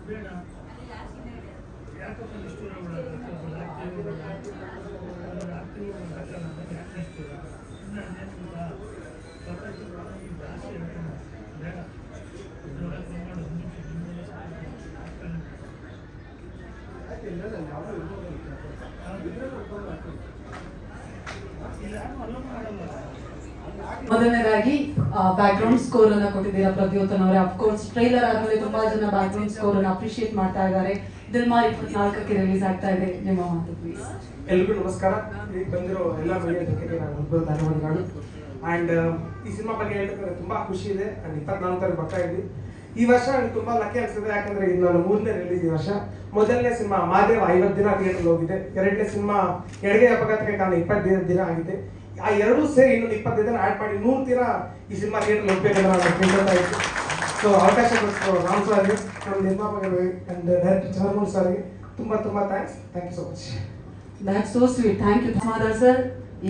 ಬೇಡ ಯಾಕಪ್ಪ ನಿಷ್ಠೂರ ರಾತ್ರಿ ಯಾಕೆ ನಿಷ್ಠೂರ ಇನ್ನು ನೆನಪಿಲ್ಲ ಈ ಭಾಷೆ ಬೇಡ ಇದ್ರೊಳಗೆ ಮಾಡು ಮೊದಲನೇದಾಗಿ ಬ್ಯಾಕ್ಗ್ರೌಂಡ್ ಸ್ಕೋರ್ ಅನ್ನ ಕೊಟ್ಟಿದ್ದೀರಾ ಪ್ರದ್ಯೋತನ್ ಅವರೇ. ಅಫ್ಕೋರ್ಸ್ ಟ್ರೈಲರ್ ಆದ್ಮೇಲೆ ತುಂಬಾ ಜನ ಬ್ಯಾಕ್ಗ್ರೌಂಡ್ ಸ್ಕೋರ್ ಅನ್ನ ಅಪ್ರಿಶಿಯೇಟ್ ಮಾಡ್ತಾ ಇದ್ದಾರೆ. ದಿಲ್ಮಾರ್ 24ಕ್ಕೆ ರಿಲೀಸ್ ಆಗ್ತಾ ಇದೆ, ನಿಮ್ಮ ಮಾತು ಪ್ಲೀಸ್. ಎಲ್ರಿಗೂ ನಮಸ್ಕಾರ. ಈಗ ಬಂದಿರೋ ಎಲ್ಲ ಮೀಡಿಯಾ ಜನತೆಗೆ ನಾನು ಹೃದಯದ ಧನ್ಯವಾದಗಳು. ಆ್ಯಂಡ್ ಈ ಸಿನಿಮಾ ಬಗ್ಗೆ ಹೇಳ್ಬೇಕಂದ್ರೆ ತುಂಬ ಖುಷಿ ಇದೆ. ಆ್ಯಂಡ್ 24 ಬರ್ತಾ ಇದ್ವಿ. ಈ ವರ್ಷ ನನಗೆ ತುಂಬ ಲಕ್ಕಿ ಅನಿಸಿದೆ, ಯಾಕಂದರೆ ಇದು ನಾನು 3ನೇ ರಿಲೀಸ್ ಈ ವರ್ಷ. ಮೊದಲನೇ ಸಿನಿಮಾ ಮಾದೇವ 50 ದಿನ ಥಿಯೇಟರ್ ಹೋಗಿದೆ. 2ನೇ ಸಿನಿಮಾ ಎಡಗೈ ಅಪಘಾತಕ್ಕೆ ಕಾರಣ 25 ದಿನ ಆಗಿದೆ. ಆ ಎರಡೂ ಸೇರಿ ಇನ್ನೊಂದು 25 ದಿನ ಆ್ಯಡ್ ಮಾಡಿ 100 ದಿನ ಈ ಸಿನಿಮಾ ಥಿಯೇಟರ್ ಹೋಗ್ಬೇಕಂದ್ರೆ ನಾನು ಕೇಳ್ತಾ ಇತ್ತು. ಸೊ ಅವಕಾಶ ಕೊಟ್ಟು ರಾಮ್ ಸರ್ಗೆ, ನಮ್ಮ ನಿರ್ಮಾಪಕರಿಗೆ ಆ್ಯಂಡ್ ಡೈರೆಕ್ಟರ್ ಚಂದ್ರಮೌಳಿ ಸರ್ಗೆ ತುಂಬ thanks. Thank you so much. That's so sweet. Thank you ಸಮಾಧಾರ್ ಸರ್.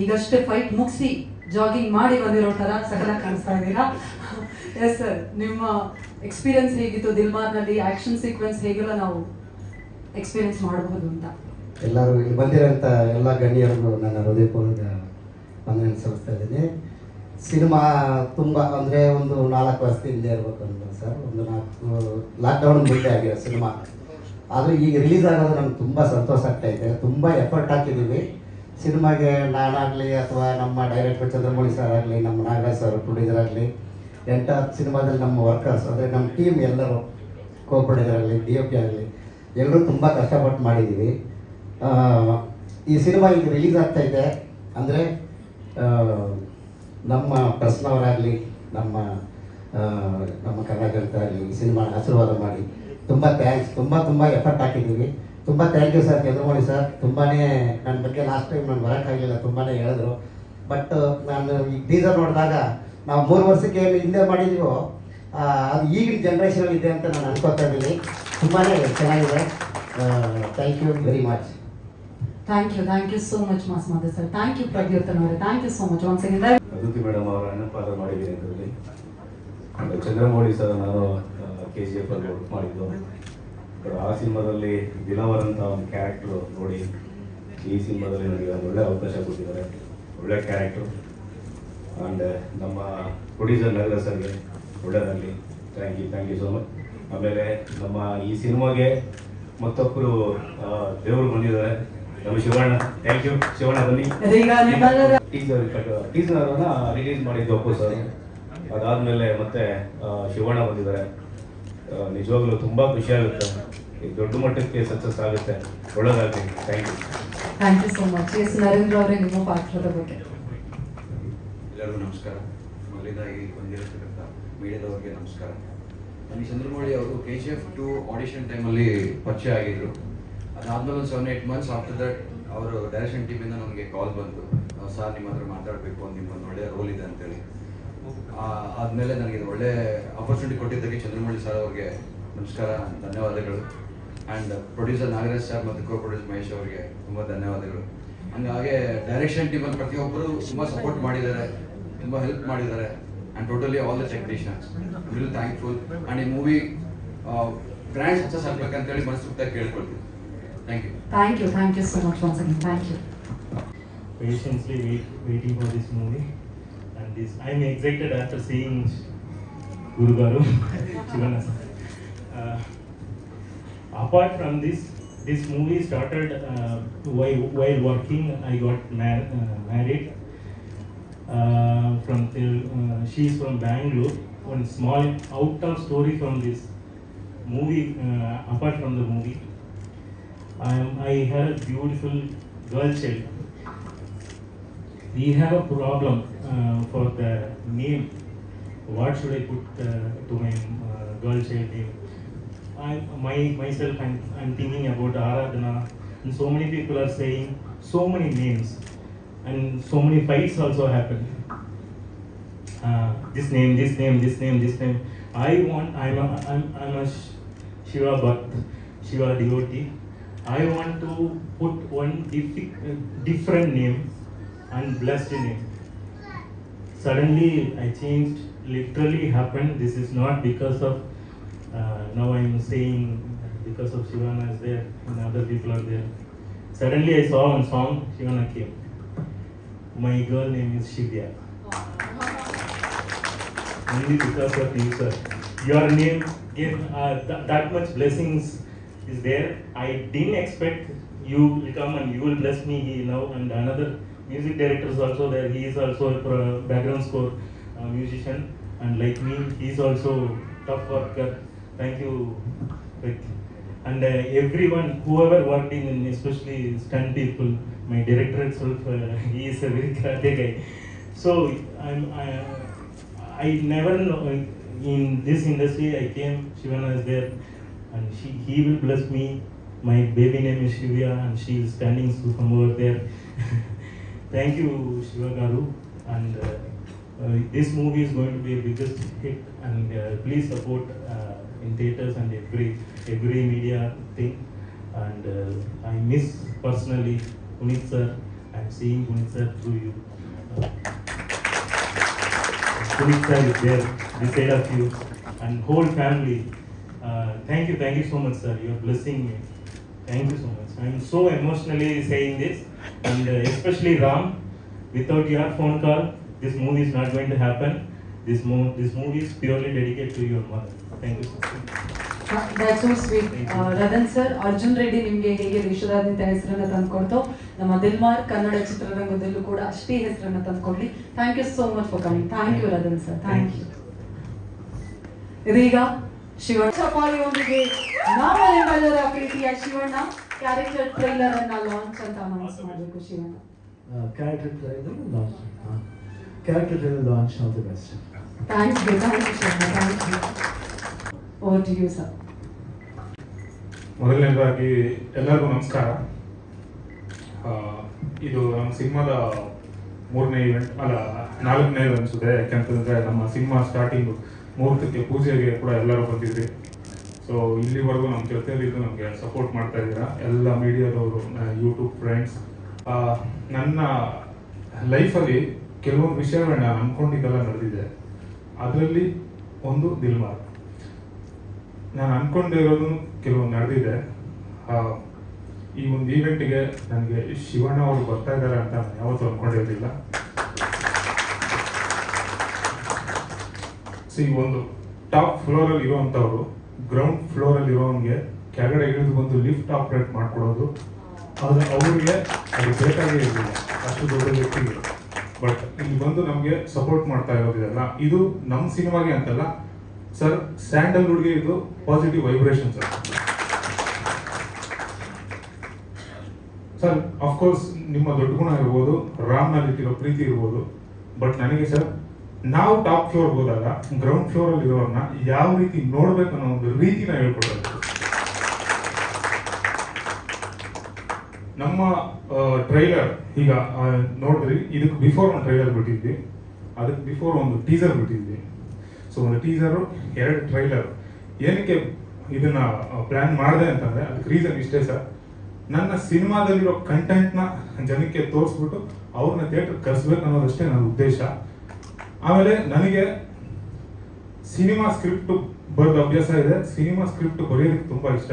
ಈಗಷ್ಟೇ ಫೈಟ್ ಮುಗಿಸಿ ಜಾಗಿಂಗ್ ಮಾಡಿ ಬಂದಿರೋ ತರ ಸಕಲ ಕಾಣಿಸ್ತಾ ಇದ್ದೀರಾ. ಎಸ್ ಸರ್, ನಿಮ್ಮ ಎಕ್ಸ್ಪೀರಿಯನ್ಸ್ ಹೇಗಿತ್ತು ದಿಲ್ಮಾರ್ನಲ್ಲಿ? ಆಕ್ಷನ್ ಸೀಕ್ವೆನ್ಸ್ ಹೇಗೆಲ್ಲ ನಾವು ಎಕ್ಸ್ಪೀರಿಯನ್ಸ್ ಮಾಡಬಹುದು ಅಂತ? ಎಲ್ಲರೂ ಇಲ್ಲಿ ಬಂದಿರೋಂಥ ಎಲ್ಲ ಗಣ್ಯರಿಗೂ ನನ್ನ ಹೃದಯಪೂರ್ವಕ ವಂದನೆ ಸಲ್ಲಿಸ್ತಾ ಇದ್ದೀನಿ. ಸಿನಿಮಾ ತುಂಬ ಅಂದರೆ ಒಂದು 4 ವರ್ಷದ ಹಿಂದೆ ಇರಬೇಕು ಅಂತ ಸರ್. ಒಂದು 4 ಲಾಕ್ಡೌನ್ ಮುಂದೆ ಆಗಿರೋ ಸಿನಿಮಾ. ಆದರೆ ಈಗ ರಿಲೀಸ್ ಆಗೋದು ನಮ್ಗೆ ತುಂಬ ಸಂತೋಷ ಆಗ್ತಾಯಿದೆ. ತುಂಬ ಎಫರ್ಟ್ ಹಾಕಿದ್ದೀವಿ ಸಿನಿಮಾಗೆ. ನಾನಾಗಲಿ ಅಥವಾ ನಮ್ಮ ಡೈರೆಕ್ಟರ್ ಚಂದ್ರಮೌಳಿ ಸರ್ ಆಗಲಿ, ನಮ್ಮ ನಾಗರಾಜ್ ಸರ್ ಪ್ರೊಡ್ಯೂಸರ್ ಆಗಲಿ, ಎಂಟರ್ ಸಿನಿಮಾದಲ್ಲಿ ನಮ್ಮ ವರ್ಕರ್ಸ್ ಅಂದರೆ ನಮ್ಮ ಟೀಮ್ ಎಲ್ಲರೂ ಕೋ ಪ್ರೊಡ್ಯೂಸರ್ ಆಗಲಿ, DOP ಆಗಲಿ, ಎಲ್ಲರೂ ತುಂಬ ಕಷ್ಟಪಟ್ಟು ಮಾಡಿದ್ದೀವಿ. ಈ ಸಿನಿಮಾ ಈಗ ರಿಲೀಸ್ ಆಗ್ತಾಯಿದೆ ಅಂದರೆ ನಮ್ಮ ಪ್ರೆಸ್ನವರಾಗಲಿ, ನಮ್ಮ ಕರ್ನಾಟಕದಾಗಲಿ ಈ ಸಿನಿಮಾ ಆಶೀರ್ವಾದ ಮಾಡಿ ತುಂಬ ಥ್ಯಾಂಕ್ಸ್. ತುಂಬ ಎಫರ್ಟ್ ಹಾಕಿದ್ದೀವಿ. ತುಂಬ thank you sir Chandramouli sir. ತುಂಬಾ ನನ್ನ ಬಗ್ಗೆ ಲಾಸ್ಟ್ ಟೈಮ್ ನಾನು ಬರೋಕ್ಕಾಗಲಿಲ್ಲ, ತುಂಬಾ ಹೇಳಿದ್ರು. ಬಟ್ ನಾನು ಈ ಟೀಸರ್ ನೋಡಿದಾಗ ನಾವು 3 ವರ್ಷಕ್ಕೆ ಹಿಂದೆ ಮಾಡಿದ್ದೀವೋ ಅದು ಈಗಿನ ಜನ್ರೇಷನಲ್ಲಿ ಇದೆ ಅಂತ ನಾನು ಅನ್ಕೋತಾ ಇದ್ದೀನಿ. ತುಂಬಾ ಚೆನ್ನಾಗಿದೆ. Thank you very much. Thank you so much ಮಾಸ್ಮಾದ ಸರ್. ಥ್ಯಾಂಕ್ ಯು ಪ್ರದ್ಯೋತನ್ ಅವರೇ. Thank you so much once again. Aditi madam ಅವರ ಅಣ್ಣಪಾದ ಮಾಡಿದ್ದೀನಿ ಅದರಲ್ಲಿ. ಚಂದ್ರಮೌಳಿ ಸರ್ ನಾನು KGF ಅಲ್ಲಿ ವರ್ಕ್ ಮಾಡಿದ್ದು. ಆ ಸಿನಿಮಾದಲ್ಲಿ ದಿನವರ್ ಅಂತ ಒಂದು ಕ್ಯಾರೆಕ್ಟ್ರು ನೋಡಿ ಈ ಸಿನಿಮಾದಲ್ಲಿ ನನಗೆ ಒಂದು ಒಳ್ಳೆ ಅವಕಾಶ ಕೊಟ್ಟಿದ್ದಾರೆ. ಒಳ್ಳೆ ಕ್ಯಾರೆಕ್ಟ್ರು. ಆ್ಯಂಡ್ ನಮ್ಮ ಪ್ರೊಡ್ಯೂಸರ್ ನಾಗರಾಜ್ ಸರ್ಗೆ ಒಳ್ಳೆಯದಾಗಲಿ. Thank you so much. ಆಮೇಲೆ ನಮ್ಮ ಈ ಸಿನಿಮಾಗೆ ಮತ್ತೊಬ್ಬರು ದೇವರು ಬಂದಿದ್ದಾರೆ, ನಮ್ಮ ಶಿವಣ್ಣ. ಥ್ಯಾಂಕ್ ಯು ಶಿವಣ್ಣ, ಬನ್ನಿ. ಟೀಸರ್ನ ರಿಲೀಸ್ ಮಾಡಿದ್ದು ಅಪ್ಪು ಸರ್. ಅದಾದಮೇಲೆ ಮತ್ತೆ ಶಿವಣ್ಣ ಬಂದಿದ್ದಾರೆ. ನಿಜವಾಗ್ಲೂ ತುಂಬ ಖುಷಿಯಾಗುತ್ತೆ. ದೊಡ್ಡ ಮಟ್ಟಕ್ಕೆ ಸಕ್ಸಸ್ ಆಗುತ್ತೆ. ಒಳ್ಳೆಯದಾಗಲಿ. Thank you so much. S Narendra ಅವರೇ, ನಿಮ್ಮ ಪಾತ್ರದ ಬಗ್ಗೆ. ಎಲ್ಲರಿಗೂ ನಮಸ್ಕಾರ. ಮೊದಲನೇದಾಗಿ ಬಂದಿರತಕ್ಕಂಥ ಮೀಡಿಯಾದವರಿಗೆ ನಮಸ್ಕಾರ. ನನಗೆ ಚಂದ್ರಮೌಳಿ ಅವರು KGF 2 ಆಡಿಷನ್ ಟೈಮಲ್ಲಿ ಪರಿಚಯ ಆಗಿದ್ರು. ಅದಾದ್ಮೇಲೆ ಒಂದು 7-8 ಮಂತ್ಸ್ ಆಫ್ಟರ್ ದಟ್ ಅವರು ಡೈರೆಕ್ಷನ್ ಟೀಮಿಂದ ನಮಗೆ ಕಾಲ್ ಬಂತು, ಸರ್ ನಿಮ್ಮ ಹತ್ರ ಮಾತಾಡಬೇಕು, ನಿಮ್ಗೊಂದು ಒಳ್ಳೆಯ ರೋಲ್ ಇದೆ ಅಂತೇಳಿ. ಆದಮೇಲೆ ನನಗೆ ಇದು ಒಳ್ಳೆ ಆಪರ್ಚುನಿಟಿ ಕೊಟ್ಟಿದ್ದಕ್ಕೆ ಚಂದ್ರಮೌಳಿ ಸರ್ ಅವ್ರಿಗೆ ನಮಸ್ಕಾರ, ಧನ್ಯವಾದಗಳು. ಆ್ಯಂಡ್ ಪ್ರೊಡ್ಯೂಸರ್ ನಾಗರಾಜ್ ಸರ್ ಮತ್ತು ಕೋ ಪ್ರೊಡ್ಯೂಸರ್ ಮಹೇಶ್ ಅವರಿಗೆ ತುಂಬ ಧನ್ಯವಾದಗಳು. ಹಾಗೆ ಡೈರೆಕ್ಷನ್ ಟೀಮಲ್ಲಿ ಪ್ರತಿಯೊಬ್ಬರು ತುಂಬ ಸಪೋರ್ಟ್ ಮಾಡಿದ್ದಾರೆ, ತುಂಬ ಹೆಲ್ಪ್ ಮಾಡಿದ್ದಾರೆ. And totally all the technicians real thankful. And ಈ ಮೂವಿ ಗ್ರ್ಯಾಂಡ್ ಸಕ್ಸಸ್ ಆಗಬೇಕಂತೇಳಿ ಮನಸ್ಸು ಕೇಳ್ಕೊಳ್ತೀನಿ. Thank you so much once again. Thank you. Patiently waiting for this movie, and this I'm excited after seeing Guru Garu Shivana. Apart from this movie started while working. I got married. She's from Bangalore. One small out of story from this movie. Apart from the movie, I had a beautiful girl child. We have a problem for the name. What should I put to my girl child name? Myself, I'm thinking about Aradhana, and so many people are saying so many names, and so many fights also happen. This name. I'm a Shiva Bhakt, Shiva devotee. I want to put one different name and blessed name. Suddenly I changed, literally happened. This is not because of now I'm saying because of Shivana is there and other people are there. Suddenly I saw one song, Shivana came. My girl name is Shivya. Only because of you, sir. Your name gave that much blessings is there. I didn't expect you will come and you will bless me now. And another music director is also there. He is also a background score musician. And like me, he is also tough worker. Thank you. And everyone, whoever worked in especially stunt people, my director itself, he is a very karate guy. So I never know, in this industry I came, Shivana is there, and he will bless me. My baby name is Shivya, and she is standing somewhere there. Thank you, Shiva Garu, and this movie is going to be a biggest hit, and please support in theaters and every media thing. And I miss personally Punit sir. I'm seeing Punit sir through you. Punit sir is there, beside of you, and whole family. Thank you so much, sir. You're blessing me. Thank you so much. I'm so emotionally saying this, and especially Ram. Without your phone call, this movie is not going to happen. This movie is purely dedicated to your mother. Thank you so much. That's so sweet. Radhan sir, Arjun Reddy ನಿಮಗೆ ಹೇಗೆ ವಿಶ್ವದಾದ್ಯಂತ ಹೆಸರನ್ನು ತಂದುಕೊಡ್ತು, ನಮ್ಮ ದಿಲ್ಮಾರ್ ಕನ್ನಡ ಚಿತ್ರರಂಗದಲ್ಲೂ ಕೂಡ ಅಷ್ಟೇ ಹೆಸರನ್ನು ತಂದುಕೊಡ್ಲಿ. Thank you so much for coming. Thank you ರದನ್ ಸರ್, ಥ್ಯಾಂಕ್ ಯು. ಇದೀಗ ಶಿವಣ್ಣ ಚಪಾಳಿಯೊಂದಿಗೆ ನಮ್ಮ ನಿಮ್ಮೆಲ್ಲರ ಪ್ರೀತಿಯ ಶಿವಣ್ಣ ಕ್ಯಾರೆಕ್ಟರ್ ಟ್ರೈಲರ್ ಅನ್ನ ಲಾಂಚ್ ಅಂತ ಅನೌನ್ಸ್ ಮಾಡಬೇಕು. Shivanna character trailer launch all the best. Thank you Shivanna, thank you. Over to you sir. ಮೊದಲನೇದಾಗಿ ಎಲ್ಲರಿಗೂ ನಮಸ್ಕಾರ. ಇದು ನಮ್ಮ ಸಿನಿಮಾದ 3ನೇ ಈವೆಂಟ್ ಅಲ್ಲ 4ನೇದು ಅನಿಸುತ್ತೆ. ಯಾಕೆಂತಂದರೆ ನಮ್ಮ ಸಿನಿಮಾ ಸ್ಟಾರ್ಟಿಂಗು ಮುಹೂರ್ತಕ್ಕೆ ಪೂಜೆಗೆ ಕೂಡ ಎಲ್ಲರೂ ಬಂದಿದ್ರಿ. ಸೊ ಇಲ್ಲಿವರೆಗೂ ನಮ್ಮ ಜೊತೆಯಲ್ಲಿದ್ದು ನಮಗೆ ಸಪೋರ್ಟ್ ಮಾಡ್ತಾ ಇದ್ದೀರಾ ಎಲ್ಲ ಮೀಡಿಯಾದವರು, ಯೂಟ್ಯೂಬ್ ಫ್ರೆಂಡ್ಸ್. ನನ್ನ ಲೈಫಲ್ಲಿ ಕೆಲವೊಂದು ವಿಷಯಗಳನ್ನ ಅಂದ್ಕೊಂಡಿದ್ದೆಲ್ಲ ನಡೆದಿದೆ. ಅದರಲ್ಲಿ ಒಂದು ದಿಲ್ಮಾರ್. ನಾನು ಅಂದ್ಕೊಂಡಿರೋದು ಕೆಲವೊಂದು ನಡೆದಿದೆ. ಈ ಒಂದು ಈವೆಂಟ್ಗೆ ನನಗೆ ಶಿವಣ್ಣ ಅವರು ಬರ್ತಾ ಇದ್ದಾರೆ ಅಂತ ನಾನು ಯಾವತ್ತೂ ಅಂದ್ಕೊಂಡಿರಲಿಲ್ಲ. ಸೊ ಈ ಒಂದು ಟಾಪ್ ಫ್ಲೋರಲ್ಲಿ ಇರೋವಂಥವ್ರು ಗ್ರೌಂಡ್ ಫ್ಲೋರಲ್ಲಿ ಇರೋನಿಗೆ ಕೆಳಗಡೆ ಇಳಿದು ಬಂದು ಲಿಫ್ಟ್ ಆಪ್ರೇಟ್ ಮಾಡಿಕೊಡೋದು, ಆದರೆ ಅವ್ರಿಗೆ ಅದು ಬೇಕಾಗೇ ಇರಲಿಲ್ಲ ಅಷ್ಟು ದೊಡ್ಡ ವ್ಯಕ್ತಿಗೆ. ಬಟ್ ಇಲ್ಲಿ ಬಂದು ನಮಗೆ ಸಪೋರ್ಟ್ ಮಾಡ್ತಾ ಇರೋದಿದೆಲ್ಲ, ಇದು ನಮ್ಮ ಸಿನಿಮಾಗೆ ಅಂತಲ್ಲ ಸರ್, ಸ್ಯಾಂಡಲ್ವುಡ್ಗೆ ಇದು positive vibration sir. Sir of course ನಿಮ್ಮ ದೊಡ್ಡ ಗುಣ ಇರ್ಬೋದು, ರಾಮ್ನಲ್ಲಿಟ್ಟಿರೋ ಪ್ರೀತಿ ಇರ್ಬೋದು, ಬಟ್ ನನಗೆ ಸರ್ ನಾವು ಟಾಪ್ ಫ್ಲೋರ್ ಹೋದಾಗ ಗ್ರೌಂಡ್ ಫ್ಲೋರಲ್ಲಿ ಇರೋರನ್ನ ಯಾವ ರೀತಿ ನೋಡ್ಬೇಕು ಅನ್ನೋ ಒಂದು ರೀತಿನ ಹೇಳ್ಕೊಡ್ಬೇಕು. ನಮ್ಮ ಟ್ರೈಲರ್ ಈಗ ನೋಡಿದ್ರಿ, ಇದಕ್ಕೆ ಬಿಫೋರ್ ಒಂದು ಟ್ರೈಲರ್ ಬಿಟ್ಟಿದ್ವಿ, ಅದಕ್ಕೆ ಬಿಫೋರ್ ಒಂದು ಟೀಸರ್ ಬಿಟ್ಟಿದ್ವಿ. ಸೊ ಒಂದು ಟೀಸರು 2 ಟ್ರೈಲರ್. ಏನಕ್ಕೆ ಇದನ್ನ ಪ್ಲಾನ್ ಮಾಡಿದೆ ಅಂತಂದ್ರೆ ಅದಕ್ಕೆ ರೀಸನ್ ಇಷ್ಟೇ ಸರ್, ನನ್ನ ಸಿನಿಮಾದಲ್ಲಿರೋ ಕಂಟೆಂಟ್ನ ಜನಕ್ಕೆ ತೋರಿಸ್ಬಿಟ್ಟು ಅವ್ರನ್ನ ಥಿಯೇಟರ್ ಕರೆಸ್ಬೇಕು ಅನ್ನೋದಷ್ಟೇ ನನ್ನ ಉದ್ದೇಶ. ಆಮೇಲೆ ನನಗೆ ಸಿನಿಮಾ ಸ್ಕ್ರಿಪ್ಟ್ ಬರೆದ ಅಭ್ಯಾಸ ಇದೆ, ಸಿನಿಮಾ ಸ್ಕ್ರಿಪ್ಟ್ ಬರೆಯೋದಕ್ಕೆ ತುಂಬ ಇಷ್ಟ.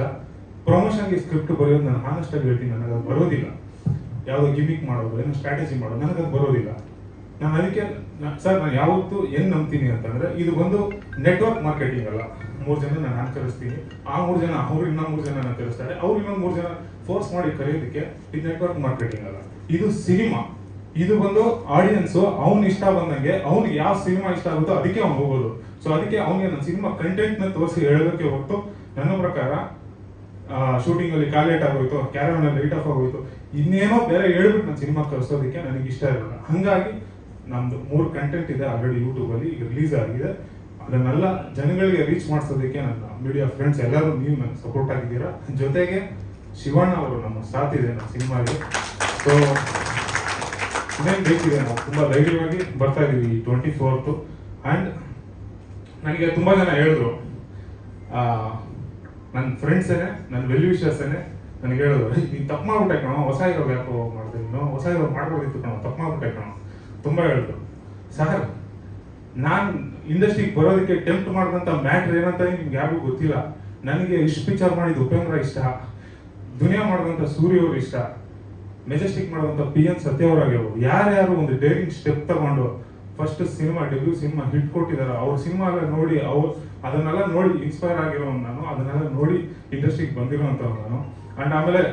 ಪ್ರಮೋಷನ್ಗೆ ಸ್ಕ್ರಿಪ್ಟ್ ಬರೆಯೋದು ನಾನು ಆನೆಸ್ಟಾಗಿ ಹೇಳ್ತೀನಿ, ನನಗೆ ಅದು ಬರೋದಿಲ್ಲ. ಯಾವುದೋ ಗಿಮಿಕ್ ಮಾಡೋದು, ಏನೋ ಸ್ಟ್ರಾಟಜಿ ಮಾಡೋದು ನನಗದು ಬರೋದಿಲ್ಲ. ನಾನು ಅದಕ್ಕೆ ಸರ್ ನಾನು ಯಾವತ್ತೂ ಏನು ನಂಬ್ತೀನಿ ಅಂತಂದರೆ, ಇದು ಒಂದು ನೆಟ್ವರ್ಕ್ ಮಾರ್ಕೆಟಿಂಗ್ ಅಲ್ಲ. 3 ಜನ ನಾನು ಕರೆಸ್ತೀನಿ, ಆ 3 ಜನ ಅವ್ರು ಇನ್ನೊಂದು 3 ಜನ ಕರೆಸ್ತಾರೆ, ಅವ್ರು ಇನ್ನೊಂದು 3 ಜನ ಫೋರ್ಸ್ ಮಾಡಿ ಕರೆಯೋದಕ್ಕೆ ಇದು ನೆಟ್ವರ್ಕ್ ಮಾರ್ಕೆಟಿಂಗ್ ಅಲ್ಲ. ಇದು ಸಿನಿಮಾ. ಇದು ಬಂದು ಆಡಿಯನ್ಸು ಅವ್ನು ಇಷ್ಟ ಬಂದಂಗೆ, ಅವ್ನಿಗೆ ಯಾವ ಸಿನಿಮಾ ಇಷ್ಟ ಆಗುತ್ತೋ ಅದಕ್ಕೆ ಅವ್ನು ಹೋಗೋದು. ಸೊ ಅದಕ್ಕೆ ಅವನಿಗೆ ನನ್ನ ಸಿನಿಮಾ ಕಂಟೆಂಟ್ನ ತೋರಿಸಿ ಹೇಳೋದಕ್ಕೆ ಹೊರತು ನನ್ನ ಪ್ರಕಾರ ಶೂಟಿಂಗಲ್ಲಿ ಕಾಲ್ ಲೇಟ್ ಆಗೋಯ್ತು, ಕ್ಯಾರವನಲ್ಲಿ ಲೈಟ್ ಆಫ್ ಆಗೋಯ್ತು, ಇನ್ನೇನೋ ಬೇರೆ ಹೇಳ್ಬಿಟ್ಟು ನನ್ನ ಸಿನಿಮಾ ಕಳಿಸೋದಕ್ಕೆ ನನಗೆ ಇಷ್ಟ ಇರಲ್ಲ. ಹಾಗಾಗಿ ನಮ್ದು 3 ಕಂಟೆಂಟ್ ಇದೆ ಆಲ್ರೆಡಿ ಯೂಟ್ಯೂಬಲ್ಲಿ, ಈಗ ರಿಲೀಸ್ ಆಗಿದೆ. ಅದನ್ನೆಲ್ಲ ಜನಗಳಿಗೆ ರೀಚ್ ಮಾಡಿಸೋದಕ್ಕೆ ನನ್ನ ಮೀಡಿಯಾ ಫ್ರೆಂಡ್ಸ್ ಎಲ್ಲರೂ ನೀವು ನನಗೆ ಸಪೋರ್ಟ್ ಆಗಿದ್ದೀರಾ. ಜೊತೆಗೆ ಶಿವಣ್ಣ ಅವರು ನಮ್ಮ ಸಾಥ್ ಇದೆ ನಮ್ಮ ಸಿನಿಮಾಗೆ. ಸೊ ಇನ್ನೇನು ಬೇಕಿದೆ, ನಾವು ತುಂಬ ಧೈರ್ಯವಾಗಿ ಬರ್ತಾ ಇದ್ದೀವಿ 24th. ಆ್ಯಂಡ್ ನನಗೆ ತುಂಬ ಜನ ಹೇಳಿದ್ರು, ನನ್ನ ಫ್ರೆಂಡ್ಸೇನೆ, ನನ್ನ ವೆಲ್ ವಿಷರ್ಸೇನೆ ನನಗೆ ಹೇಳಿದ್ರು, ನೀನು ತಪ್ಪು ಮಾಡ್ಬಿಟ್ಟೆ ಕಣೋ, ಹೊಸ ಇರೋ ಯಾಕೋ ಮಾಡಿದೆ, ನೀನು ಹೊಸ ಇರೋ ಮಾಡ್ಬೋದಿತ್ತು ಕಣೋ, ತಪ್ಪು ಮಾಡ್ಬಿಟ್ಟೆ ಕಣೋ, ತುಂಬ ಹೇಳಿದ್ರು. ಸರ್ ನಾನು ಇಂಡಸ್ಟ್ರಿಗೆ ಬರೋದಕ್ಕೆ ಟೆಂಪ್ಟ್ ಮಾಡಿದಂಥ ಮ್ಯಾಟ್ರ್ ಏನಂತ ನಿಮ್ಗೆ ಯಾರಿಗೂ ಗೊತ್ತಿಲ್ಲ. ನನಗೆ ಇಷ್ಟು ಪಿಕ್ಚರ್ ಮಾಡಿದ ಉಪೇಂದ್ರ ಇಷ್ಟ, ದುನಿಯಾ ಮಾಡಿದಂಥ ಸೂರ್ಯ ಅವರು ಇಷ್ಟ, ಮೆಜೆಸ್ಟಿಕ್ ಮಾಡಿದಂಥ PN ಸತ್ಯ ಅವರಾಗಿರ್ಬೋದು, ಯಾರ್ಯಾರು ಒಂದು ಡೇರಿಂಗ್ ಸ್ಟೆಪ್ ತಗೊಂಡು first cinema debut cinema hit ಕೊಟ್ಟಿದ್ದಾರೆ, ಅವ್ರ ಸಿನಿಮಾ ಎಲ್ಲ ನೋಡಿ ಅದನ್ನೆಲ್ಲ ನೋಡಿ ಇನ್ಸ್ಪೈರ್ ಆಗಿರೋ ನಾನು, ಅದನ್ನೆಲ್ಲ ನೋಡಿ ಇಂಡಸ್ಟ್ರಿಗೆ ಬಂದಿರೋಂಥವ್ರು ನಾನು. ಅಂಡ್ ಆಮೇಲೆ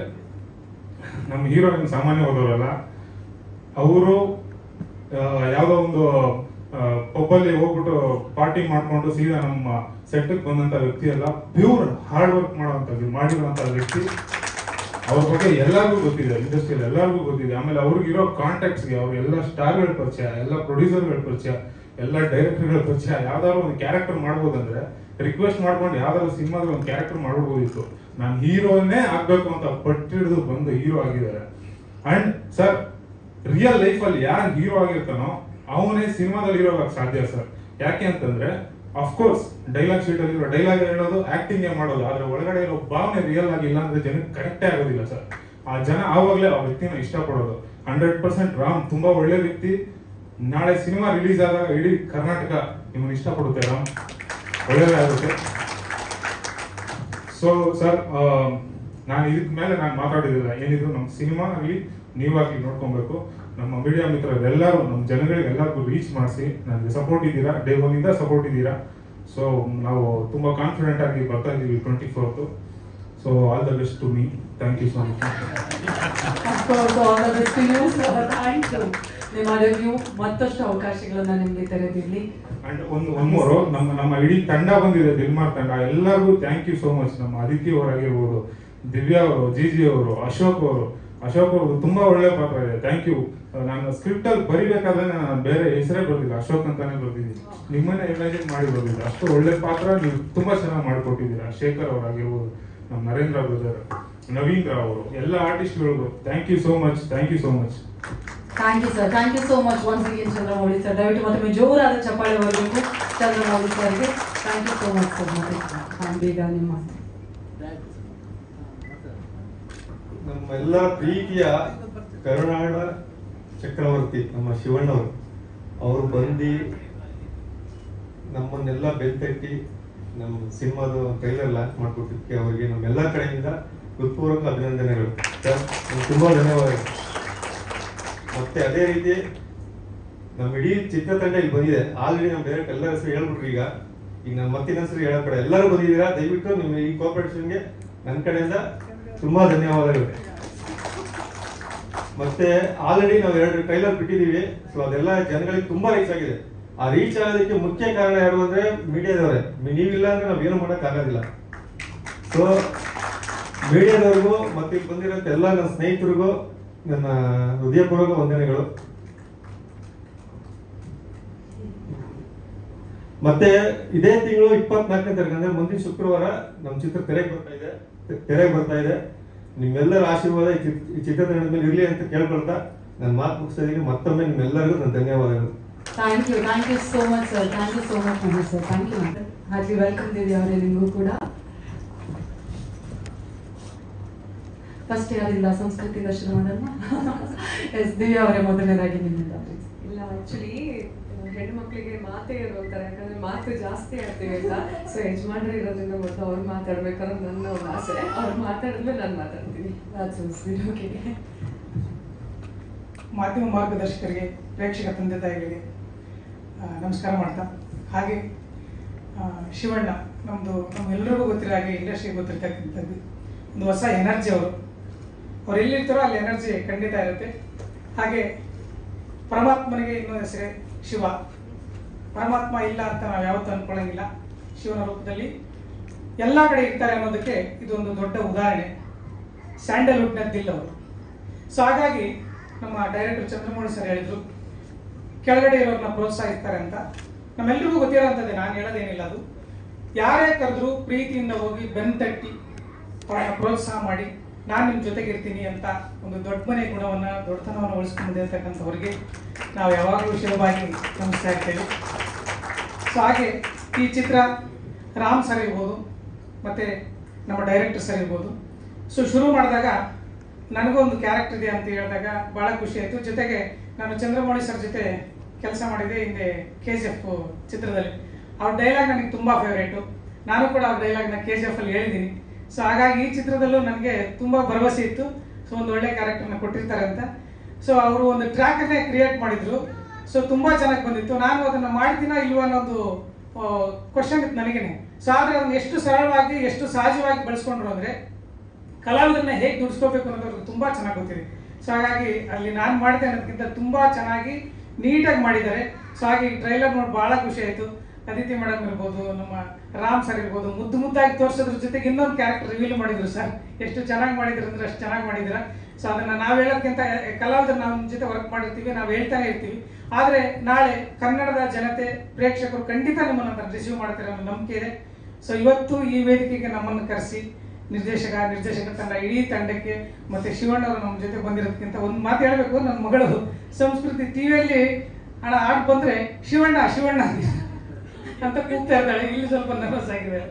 ನಮ್ಮ ಹೀರೋಯಿನ್ ಸಾಮಾನ್ಯವಾದವರಲ್ಲ, ಅವರು ಯಾವುದೋ ಒಂದು ಪಬ್ಬಲ್ಲಿ ಹೋಗ್ಬಿಟ್ಟು ಪಾರ್ಟಿ ಮಾಡ್ಕೊಂಡು ಸೀದಾ ನಮ್ಮ ಸೆಟ್ಗೆ ಬಂದಂಥ ವ್ಯಕ್ತಿ ಅಲ್ಲ, ಪ್ಯೂರ್ ಹಾರ್ಡ್ ವರ್ಕ್ ಮಾಡಿರುವಂಥ ವ್ಯಕ್ತಿ. ಅವ್ರ ಬಗ್ಗೆ ಎಲ್ಲರಿಗೂ ಗೊತ್ತಿದೆ, ಇಂಡಸ್ಟ್ರಿಯಲ್ಲಿ ಎಲ್ಲರಿಗೂ ಗೊತ್ತಿದೆ. ಆಮೇಲೆ ಅವ್ರಿಗಿರೋ ಕಾಂಟ್ಯಾಕ್ಟ್ಸ್ಗೆ ಅವ್ರು ಎಲ್ಲ ಸ್ಟಾರ್ಗಳ ಪರಿಚಯ, ಎಲ್ಲ ಪ್ರೊಡ್ಯೂಸರ್ಗಳ ಪರಿಚಯ, ಎಲ್ಲ ಡೈರೆಕ್ಟರ್ಗಳ ಪರಿಚಯ. ಯಾವ್ದಾದ್ರು ಒಂದು ಕ್ಯಾರೆಕ್ಟರ್ ಮಾಡ್ಬೋದಂದ್ರೆ ರಿಕ್ವೆಸ್ಟ್ ಮಾಡ್ಕೊಂಡು ಯಾವ್ದಾದ್ರು ಸಿನಿಮಾದಲ್ಲಿ ಒಂದು ಕ್ಯಾರೆಕ್ಟರ್ ಮಾಡ್ಬೋದಿತ್ತು. ನಾನು ಹೀರೋನೇ ಆಗ್ಬೇಕು ಅಂತ ಪಟ್ಟಿಡಿದು ಬಂದು ಹೀರೋ ಆಗಿದ್ದಾರೆ. ಅಂಡ್ ಸರ್, ರಿಯಲ್ ಲೈಫಲ್ಲಿ ಯಾರು ಹೀರೋ ಆಗಿರ್ತಾನೋ ಅವನೇ ಸಿನಿಮಾದಲ್ಲಿ ಹೀರೋ ಆಗಕ್ಕೆ ಸಾಧ್ಯ ಸರ್. ಯಾಕೆ ಅಂತಂದ್ರೆ ಅಫ್ಕೋರ್ಸ್ ಡೈಲಾಗ್ ಶೀಟ್ ಅಲ್ಲಿ ಡೈಲಾಗ್ ಹೇಳೋದು ಆಕ್ಟಿಂಗ್ ಮಾಡೋದು, ಆದ್ರೆ ಒಳಗಡೆ ಇರೋ ಭಾವನೆ ರಿಯಲ್ ಆಗಿಲ್ಲ ಅಂದ್ರೆ ಜನಕ್ಕೆ ಕರೆಕ್ಟೇ ಆಗೋದಿಲ್ಲ ಸರ್. ಆ ಜನ ಆವಾಗಲೇ ಆ ವ್ಯಕ್ತಿನ ಇಷ್ಟಪಡೋದು. 100% ರಾಮ್ ತುಂಬಾ ಒಳ್ಳೆ ವ್ಯಕ್ತಿ. ನಾಳೆ ಸಿನಿಮಾ ರಿಲೀಸ್ ಆದಾಗ ಇಡೀ ಕರ್ನಾಟಕ ನಿಮ್ಮನ್ನು ಇಷ್ಟಪಡುತ್ತೆ ರಾಮ್, ಒಳ್ಳೆಯದೇ ಆಗುತ್ತೆ. ಸೊ ಸರ್, ನಾನು ಇದಕ್ಕೆ ಮೇಲೆ ನಾನು ಮಾತಾಡಿದಿಲ್ಲ. ಏನಿದ್ರು ನಮ್ಮ ಸಿನಿಮಾ ಆಗಲಿ ನೀವಾಗಲಿ ನೋಡ್ಕೊಬೇಕು. ನಮ್ಮ ಮೀಡಿಯಾ ಮಿತ್ರರೆಲ್ಲರೂ ನಮ್ಮ ಜನಗಳಿಗೆ ಎಲ್ಲರಿಗೂ ರೀಚ್ ಮಾಡಿಸಿ ನನಗೆ ಸಪೋರ್ಟ್ ಇದ್ದೀರಾ, ಡೇ ಒನ್ನಿಂದ ಸಪೋರ್ಟ್ ಇದ್ದೀರಾ. ಸೊ ನಾವು ತುಂಬ ಕಾನ್ಫಿಡೆಂಟ್ ಆಗಿ ಬರ್ತಾ ಇದ್ದೀವಿ 24th. So all the best to me. Thank you so much. ನಿಮ್ಮ ರಿವ್ಯೂ ಮತ್ತಷ್ಟು ಅವಕಾಶಗಳನ್ನ ನಿಮಗೆ ತೆರೆದಿರಲಿ. ಅಂಡ್ ಒನ್ ಮೋರ್, ನಮ್ಮ ಇಡೀ ತಂಡ ಬಂದಿದೆ, ದಿಲ್ಮಾರ್ ತಂಡ. ಎಲ್ಲರಿಗೂ ಥ್ಯಾಂಕ್ ಯು ಸೋ ಮಚ್. ನಮ್ಮ ಅದಿತಿ ಅವರಾಗಿರ್ಬೋದು, ದಿವ್ಯಾ ಅವರು, ಜಿಜಿ ಅವರು, ಅಶೋಕ್ ಅವರು ತುಂಬಾ ಒಳ್ಳೆ ಪಾತ್ರ ಇದೆ. Thank you. ನಾನು ಸ್ಕ್ರಿಪ್ಟ್ ಅಲ್ಲಿ ಬರಿಬೇಕಾದ್ರೆ ನಾನು ಬೇರೆ ಹೆಸರೇ ಬರ್ತಿಲ್ಲ, ಅಶೋಕ್ ಅಂತಾನೆ ಬರ್ತಿದ್ದೀನಿ. ನಿಮ್ಮನ್ನೇ ಇಮ್ಯಾಜಿನ್ ಮಾಡಿ ಬರ್ತಿದ್ದೆ. ಅಷ್ಟು ಒಳ್ಳೆ ಪಾತ್ರ ನೀವು ತುಂಬಾ ಚೆನ್ನಾಗಿ ಮಾಡಿಕೊಟ್ಟಿದ್ದೀರಾ. ಶೇಖರ್ ಅವರಾಗಿರ್ಬೋದು, ನಮ್ಮ ನರೇಂದ್ರ ಬ್ರದರ್, ನವೀನ್ ರಾವ್ ಅವರು, ಎಲ್ಲ ಆರ್ಟಿಸ್ಟ್ಗಳಿಗೂ thank you so much. Thank you so much. Thank you sir, thank you so much once again Chandramouli sir. ದಯವಿಟ್ಟು ಮತ್ತೊಮ್ಮೆ ಜೋರಾದ ಚಪ್ಪಾಳೆ ಬರಬೇಕು ಚಂದ್ರಮೌಳಿ ಸರ್ಗೆ. Thank you so much sir. ಮತ್ತೆ ಬೇಗ ನಿಮ್ಮ ನಮ್ಮೆಲ್ಲರ ಪ್ರೀತಿಯ ಕರುನಾಡ ಚಕ್ರವರ್ತಿ ನಮ್ಮ ಶಿವಣ್ಣವರು, ಅವರು ಬಂದು ನಮ್ಮನ್ನೆಲ್ಲ ಬೆಂತಟ್ಟಿ ನಮ್ಮ ಸಿನಿಮಾದ ಟ್ರೈಲರ್ ಲಾಂಚ್ ಮಾಡಿಕೊಟ್ಟಿದ್ದಕ್ಕೆ ಅವರಿಗೆ ನಮ್ಮೆಲ್ಲ ಕಡೆಯಿಂದ ಹೃತ್ಪೂರ್ವಕ ಅಭಿನಂದನೆಗಳು ಸರ್. ತುಂಬ ಧನ್ಯವಾದಗಳು. ಮತ್ತೆ ಅದೇ ರೀತಿ ನಮ್ಮ ಇಡೀ ಚಿತ್ರತಂಡ ಇಲ್ಲಿ ಬಂದಿದೆ. ಆಲ್ರೆಡಿ ನಮ್ಮ ಡೈರೆಕ್ಟ್ ಎಲ್ಲರ ಹೆಸರು ಹೇಳ್ಬಿಟ್ರು. ಈಗ ನಮ್ಮ ಮತ್ತಿನ ಹೆಸರು ಹೇಳೋ ಕಡೆ ಎಲ್ಲರೂ ಬಂದಿದ್ದೀರಾ. ದಯವಿಟ್ಟು ನಿಮ್ಮ ಈ ಕೋಆಪರೇಷನ್ಗೆ ನನ್ನ ಕಡೆಯಿಂದ ತುಂಬಾ ಧನ್ಯವಾದಗಳು. ಮತ್ತೆ ಆಲ್ರೆಡಿ ನಾವು 2 ಟ್ರೈಲರ್ ಬಿಟ್ಟಿದ್ದೀವಿ. ಸೊ ಅದೆಲ್ಲ ಜನಗಳಿಗೆ ತುಂಬಾ ರೀಚ್ ಆಗಿದೆ. ಆ ರೀಚ್ ಆಗೋದಕ್ಕೆ ಮುಖ್ಯ ಕಾರಣ ಯಾರು ಅಂದ್ರೆ ಮೀಡಿಯಾದವರೇ. ನೀವಿಲ್ಲ ಅಂದ್ರೆ ನಾವೇನು ಮಾಡಕ್ ಆಗೋದಿಲ್ಲ. ಸೊ ಮೀಡಿಯಾದವ್ರಿಗೂ ಮತ್ತೆ ಇಲ್ಲಿ ಬಂದಿರೋ ಎಲ್ಲ ನನ್ನ ಸ್ನೇಹಿತರಿಗೂ ನನ್ನ ಹೃದಯಪೂರ್ವಕ ವಂದನೆಗಳು. ಮತ್ತೆ ಇದೇ ತಿಂಗಳು 24ನೇ ತಾರೀಕು ಅಂದ್ರೆ ಮುಂದಿನ ಶುಕ್ರವಾರ ನಮ್ಮ ಚಿತ್ರ ತೆರೆಗೆ ಬರ್ತಾ ಇದೆ. ನಿಮ್ಮೆಲ್ಲರ ಆಶೀರ್ವಾದ ಈ ಚಿತ್ರತಂಡದ ಮೇಲೆ ಇರಲಿ ಅಂತ ಕೇಳ್ಕೊಳ್ತಾ ನಾನು ಮಾತು ಮುಗಿಸ್ತಾ ಇದ್ದೀನಿ. ಮತ್ತೊಮ್ಮೆ ನಿಮ್ಮೆಲ್ಲರಿಗೂ ನನ್ನ ಧನ್ಯವಾದಗಳು. Thank you so much sir. Thank you so much Mahesh sir. Thank you. Heartly welcome Divya ಅವರೇ, ನಿಮಗೂ ಕೂಡ. ಫಸ್ಟ್ ಯಾರಿಲ್ಲ ಸಂಸ್ಕೃತಿಯಿಂದ ಶುರು ಮಾಡೋಣ. ಎಸ್ ದಿವ್ಯಾ ಅವರೇ, ಮೊದಲನೇದಾಗಿ ನಿಮ್ಮಿಂದ. ಇಲ್ಲ, ಆಕ್ಚುಲಿ ಹೆಣ್ಣು ಮಕ್ಕಳಿಗೆ ಮಾತೇ ಇರೋತಾರೆ, ಯಾಕಂದ್ರೆ ಮಾತು ಜಾಸ್ತಿ ಆಗ್ತೀವಿ ಅಂತ. ಸೊ ಯಜಮಾನ್ರು ಇರೋದ್ರಿಂದ ಮೊದಲು ಅವ್ರು ಮಾತಾಡ್ಬೇಕು ಅನ್ನೋದು ನನ್ನ ಒಂದು ಆಸೆ. ಅವ್ರು ಮಾತಾಡಿದ್ಮೇಲೆ ನಾನು ಮಾತಾಡ್ತೀನಿ. ಓಕೆ. ಮಾಧ್ಯಮ ಮಾರ್ಗದರ್ಶಕರಿಗೆ, ಪ್ರೇಕ್ಷಕ ತಂದೆ ತಾಯಿಗಳಿಗೆ ನಮಸ್ಕಾರ ಮಾಡ್ತಾ, ಹಾಗೆ ಶಿವಣ್ಣ ನಮ್ಮೆಲ್ಲರಿಗೂ ಗೊತ್ತಿರೋ ಹಾಗೆ ಇಂಡಸ್ಟ್ರಿಗೆ ಗೊತ್ತಿರ್ತಕ್ಕಂಥದ್ದು ಒಂದು ಹೊಸ ಎನರ್ಜಿ. ಅವ್ರು ಎಲ್ಲಿರ್ತಾರೋ ಅಲ್ಲಿ ಎನರ್ಜಿ ಖಂಡಿತ ಇರುತ್ತೆ. ಹಾಗೆ ಪರಮಾತ್ಮನಿಗೆ ಇನ್ನೊಂದು ಹೆಸರೇ ಶಿವ. ಪರಮಾತ್ಮ ಇಲ್ಲ ಅಂತ ನಾವು ಯಾವತ್ತೂ ಅಂದ್ಕೊಳ್ಳಂಗಿಲ್ಲ. ಶಿವನ ರೂಪದಲ್ಲಿ ಎಲ್ಲ ಕಡೆ ಇರ್ತಾರೆ ಅನ್ನೋದಕ್ಕೆ ಇದೊಂದು ದೊಡ್ಡ ಉದಾಹರಣೆ. ಸ್ಯಾಂಡಲ್ವುಡ್ನ ದಿಲ್ ಅವರು. ಸೊ ಹಾಗಾಗಿ ನಮ್ಮ ಡೈರೆಕ್ಟರ್ ಚಂದ್ರಮೌಳಿ ಸರ್ ಹೇಳಿದ್ರು, ಕೆಳಗಡೆ ಇರೋರನ್ನ ಪ್ರೋತ್ಸಾಹಿಸ್ತಾರೆ ಅಂತ. ನಮ್ಮೆಲ್ಲರಿಗೂ ಗೊತ್ತಿರೋಂಥದ್ದೇ, ನಾನು ಹೇಳೋದೇನಿಲ್ಲ. ಅದು ಯಾರೇ ಕರೆದ್ರು ಪ್ರೀತಿಯಿಂದ ಹೋಗಿ ಬೆಂತಟ್ಟಿ ಅವ್ರನ್ನ ಪ್ರೋತ್ಸಾಹ ಮಾಡಿ ನಾನು ನಿಮ್ಮ ಜೊತೆಗಿರ್ತೀನಿ ಅಂತ ಒಂದು ದೊಡ್ಡ ಮನೆ ಗುಣವನ್ನು, ದೊಡ್ಡತನವನ್ನು ಉಳಿಸ್ಕೊಂಡಿರ್ತಕ್ಕಂಥವ್ರಿಗೆ ನಾವು ಯಾವಾಗಲೂ ಶಿವವಾಗಿ ನಮಿಸ್ತಾ ಇರ್ತೇವೆ. ಸೊ ಹಾಗೆ ಈ ಚಿತ್ರ ರಾಮ್ ಸರ್ ಇರ್ಬೋದು, ಮತ್ತು ನಮ್ಮ ಡೈರೆಕ್ಟರ್ ಸರ್ ಇರ್ಬೋದು. ಸೊ ಶುರು ಮಾಡಿದಾಗ ನನಗೂ ಒಂದು ಕ್ಯಾರೆಕ್ಟರ್ ಇದೆ ಅಂತ ಹೇಳಿದಾಗ ಭಾಳ ಖುಷಿ ಆಯಿತು. ಜೊತೆಗೆ ನಾನು ಚಂದ್ರಮೌಳಿ ಸರ್ ಜೊತೆ ಕೆಲಸ ಮಾಡಿದ್ದೆ ಹಿಂದೆ KGF ಚಿತ್ರದಲ್ಲಿ. ಅವ್ರ ಡೈಲಾಗ್ ನನಗೆ ತುಂಬ ಫೇವ್ರೇಟು. ನಾನು ಕೂಡ ಆ ಡೈಲಾಗ್ನ KGF ಅಲ್ಲಿ ಹೇಳಿದ್ದೀನಿ. ಸೊ ಹಾಗಾಗಿ ಈ ಚಿತ್ರದಲ್ಲೂ ನನಗೆ ತುಂಬ ಭರವಸೆ ಇತ್ತು. ಸೊ ಒಂದು ಒಳ್ಳೆ ಕ್ಯಾರೆಕ್ಟರ್ನ ಕೊಟ್ಟಿರ್ತಾರೆ ಅಂತ. ಸೊ ಅವರು ಒಂದು ಟ್ರ್ಯಾಕನ್ನೇ ಕ್ರಿಯೇಟ್ ಮಾಡಿದ್ರು. ಸೊ ತುಂಬ ಚೆನ್ನಾಗಿ ಬಂದಿತ್ತು. ನಾನು ಅದನ್ನು ಮಾಡ್ತೀನಾ ಇಲ್ವಾ ಅನ್ನೋದು ಕ್ವಶನ್ ಇತ್ತು ನನಗೇನೆ. ಸೊ ಆದರೆ ಅದನ್ನು ಎಷ್ಟು ಸರಳವಾಗಿ ಎಷ್ಟು ಸಹಜವಾಗಿ ಬಳಸ್ಕೊಂಡ್ರು ಅಂದರೆ ಕಲಾವಿದರನ್ನ ಹೇಗೆ ದುಡಿಸ್ಕೋಬೇಕು ಅನ್ನೋದು ತುಂಬ ಚೆನ್ನಾಗಿ ಗೊತ್ತಿದೆ. ಸೊ ಹಾಗಾಗಿ ಅಲ್ಲಿ ನಾನು ಮಾಡಿದೆ ಅನ್ನೋದಕ್ಕಿಂತ ತುಂಬ ಚೆನ್ನಾಗಿ ನೀಟಾಗಿ ಮಾಡಿದ್ದಾರೆ. ಸೊ ಹಾಗೆ ಈ ಟ್ರೈಲರ್ ನೋಡಿ ಭಾಳ ಖುಷಿ ಆಯಿತು. ಅದಿತಿ ಮೇಡಮ್ ಇರ್ಬೋದು, ನಮ್ಮ ರಾಮ್ ಸರ್ ಇರ್ಬೋದು, ಮುದ್ದು ಮುದ್ದಾಗಿ ತೋರಿಸೋದ್ರ ಜೊತೆಗೆ ಇನ್ನೊಂದು ಕ್ಯಾರೆಕ್ಟರ್ ರಿವೀಲ್ ಮಾಡಿದ್ರು ಸರ್. ಎಷ್ಟು ಚೆನ್ನಾಗಿ ಮಾಡಿದ್ರು ಅಂದರೆ ಅಷ್ಟು ಚೆನ್ನಾಗಿ ಮಾಡಿದ್ದೀರಾ. ಸೊ ಅದನ್ನು ನಾವು ಹೇಳೋದಕ್ಕಿಂತ ಕಲಾವಿದರು ನಮ್ಮ ಜೊತೆ ವರ್ಕ್ ಮಾಡಿರ್ತೀವಿ, ನಾವು ಹೇಳ್ತಾನೆ ಇರ್ತೀವಿ. ಆದರೆ ನಾಳೆ ಕನ್ನಡದ ಜನತೆ ಪ್ರೇಕ್ಷಕರು ಖಂಡಿತ ನಿಮ್ಮನ್ನು ರಿಸೀವ್ ಮಾಡ್ತಾರೆ ಅನ್ನೋ ನಂಬಿಕೆ ಇದೆ. ಸೊ ಇವತ್ತು ಈ ವೇದಿಕೆಗೆ ನಮ್ಮನ್ನು ಕರೆಸಿ ನಿರ್ದೇಶಕ ತಂಡ ಇಡೀ ತಂಡಕ್ಕೆ ಮತ್ತು ಶಿವಣ್ಣವರು ನಮ್ಮ ಜೊತೆ ಬಂದಿರೋದಕ್ಕಿಂತ ಒಂದು ಮಾತು ಹೇಳಬೇಕು. ನನ್ನ ಮಗಳು ಸಂಸ್ಕೃತಿ ಟಿವಿಯಲ್ಲಿ ಹಣ ಆಡ್ ಬಂದರೆ ಶಿವಣ್ಣ ಅಂತ ಕೂಗ್ತಾ ಇರ್ತಾಳೆ. ಇಲ್ಲಿ ಸ್ವಲ್ಪ ನರ್ವಸ್ ಆಗಿದ್ದಾರೆ.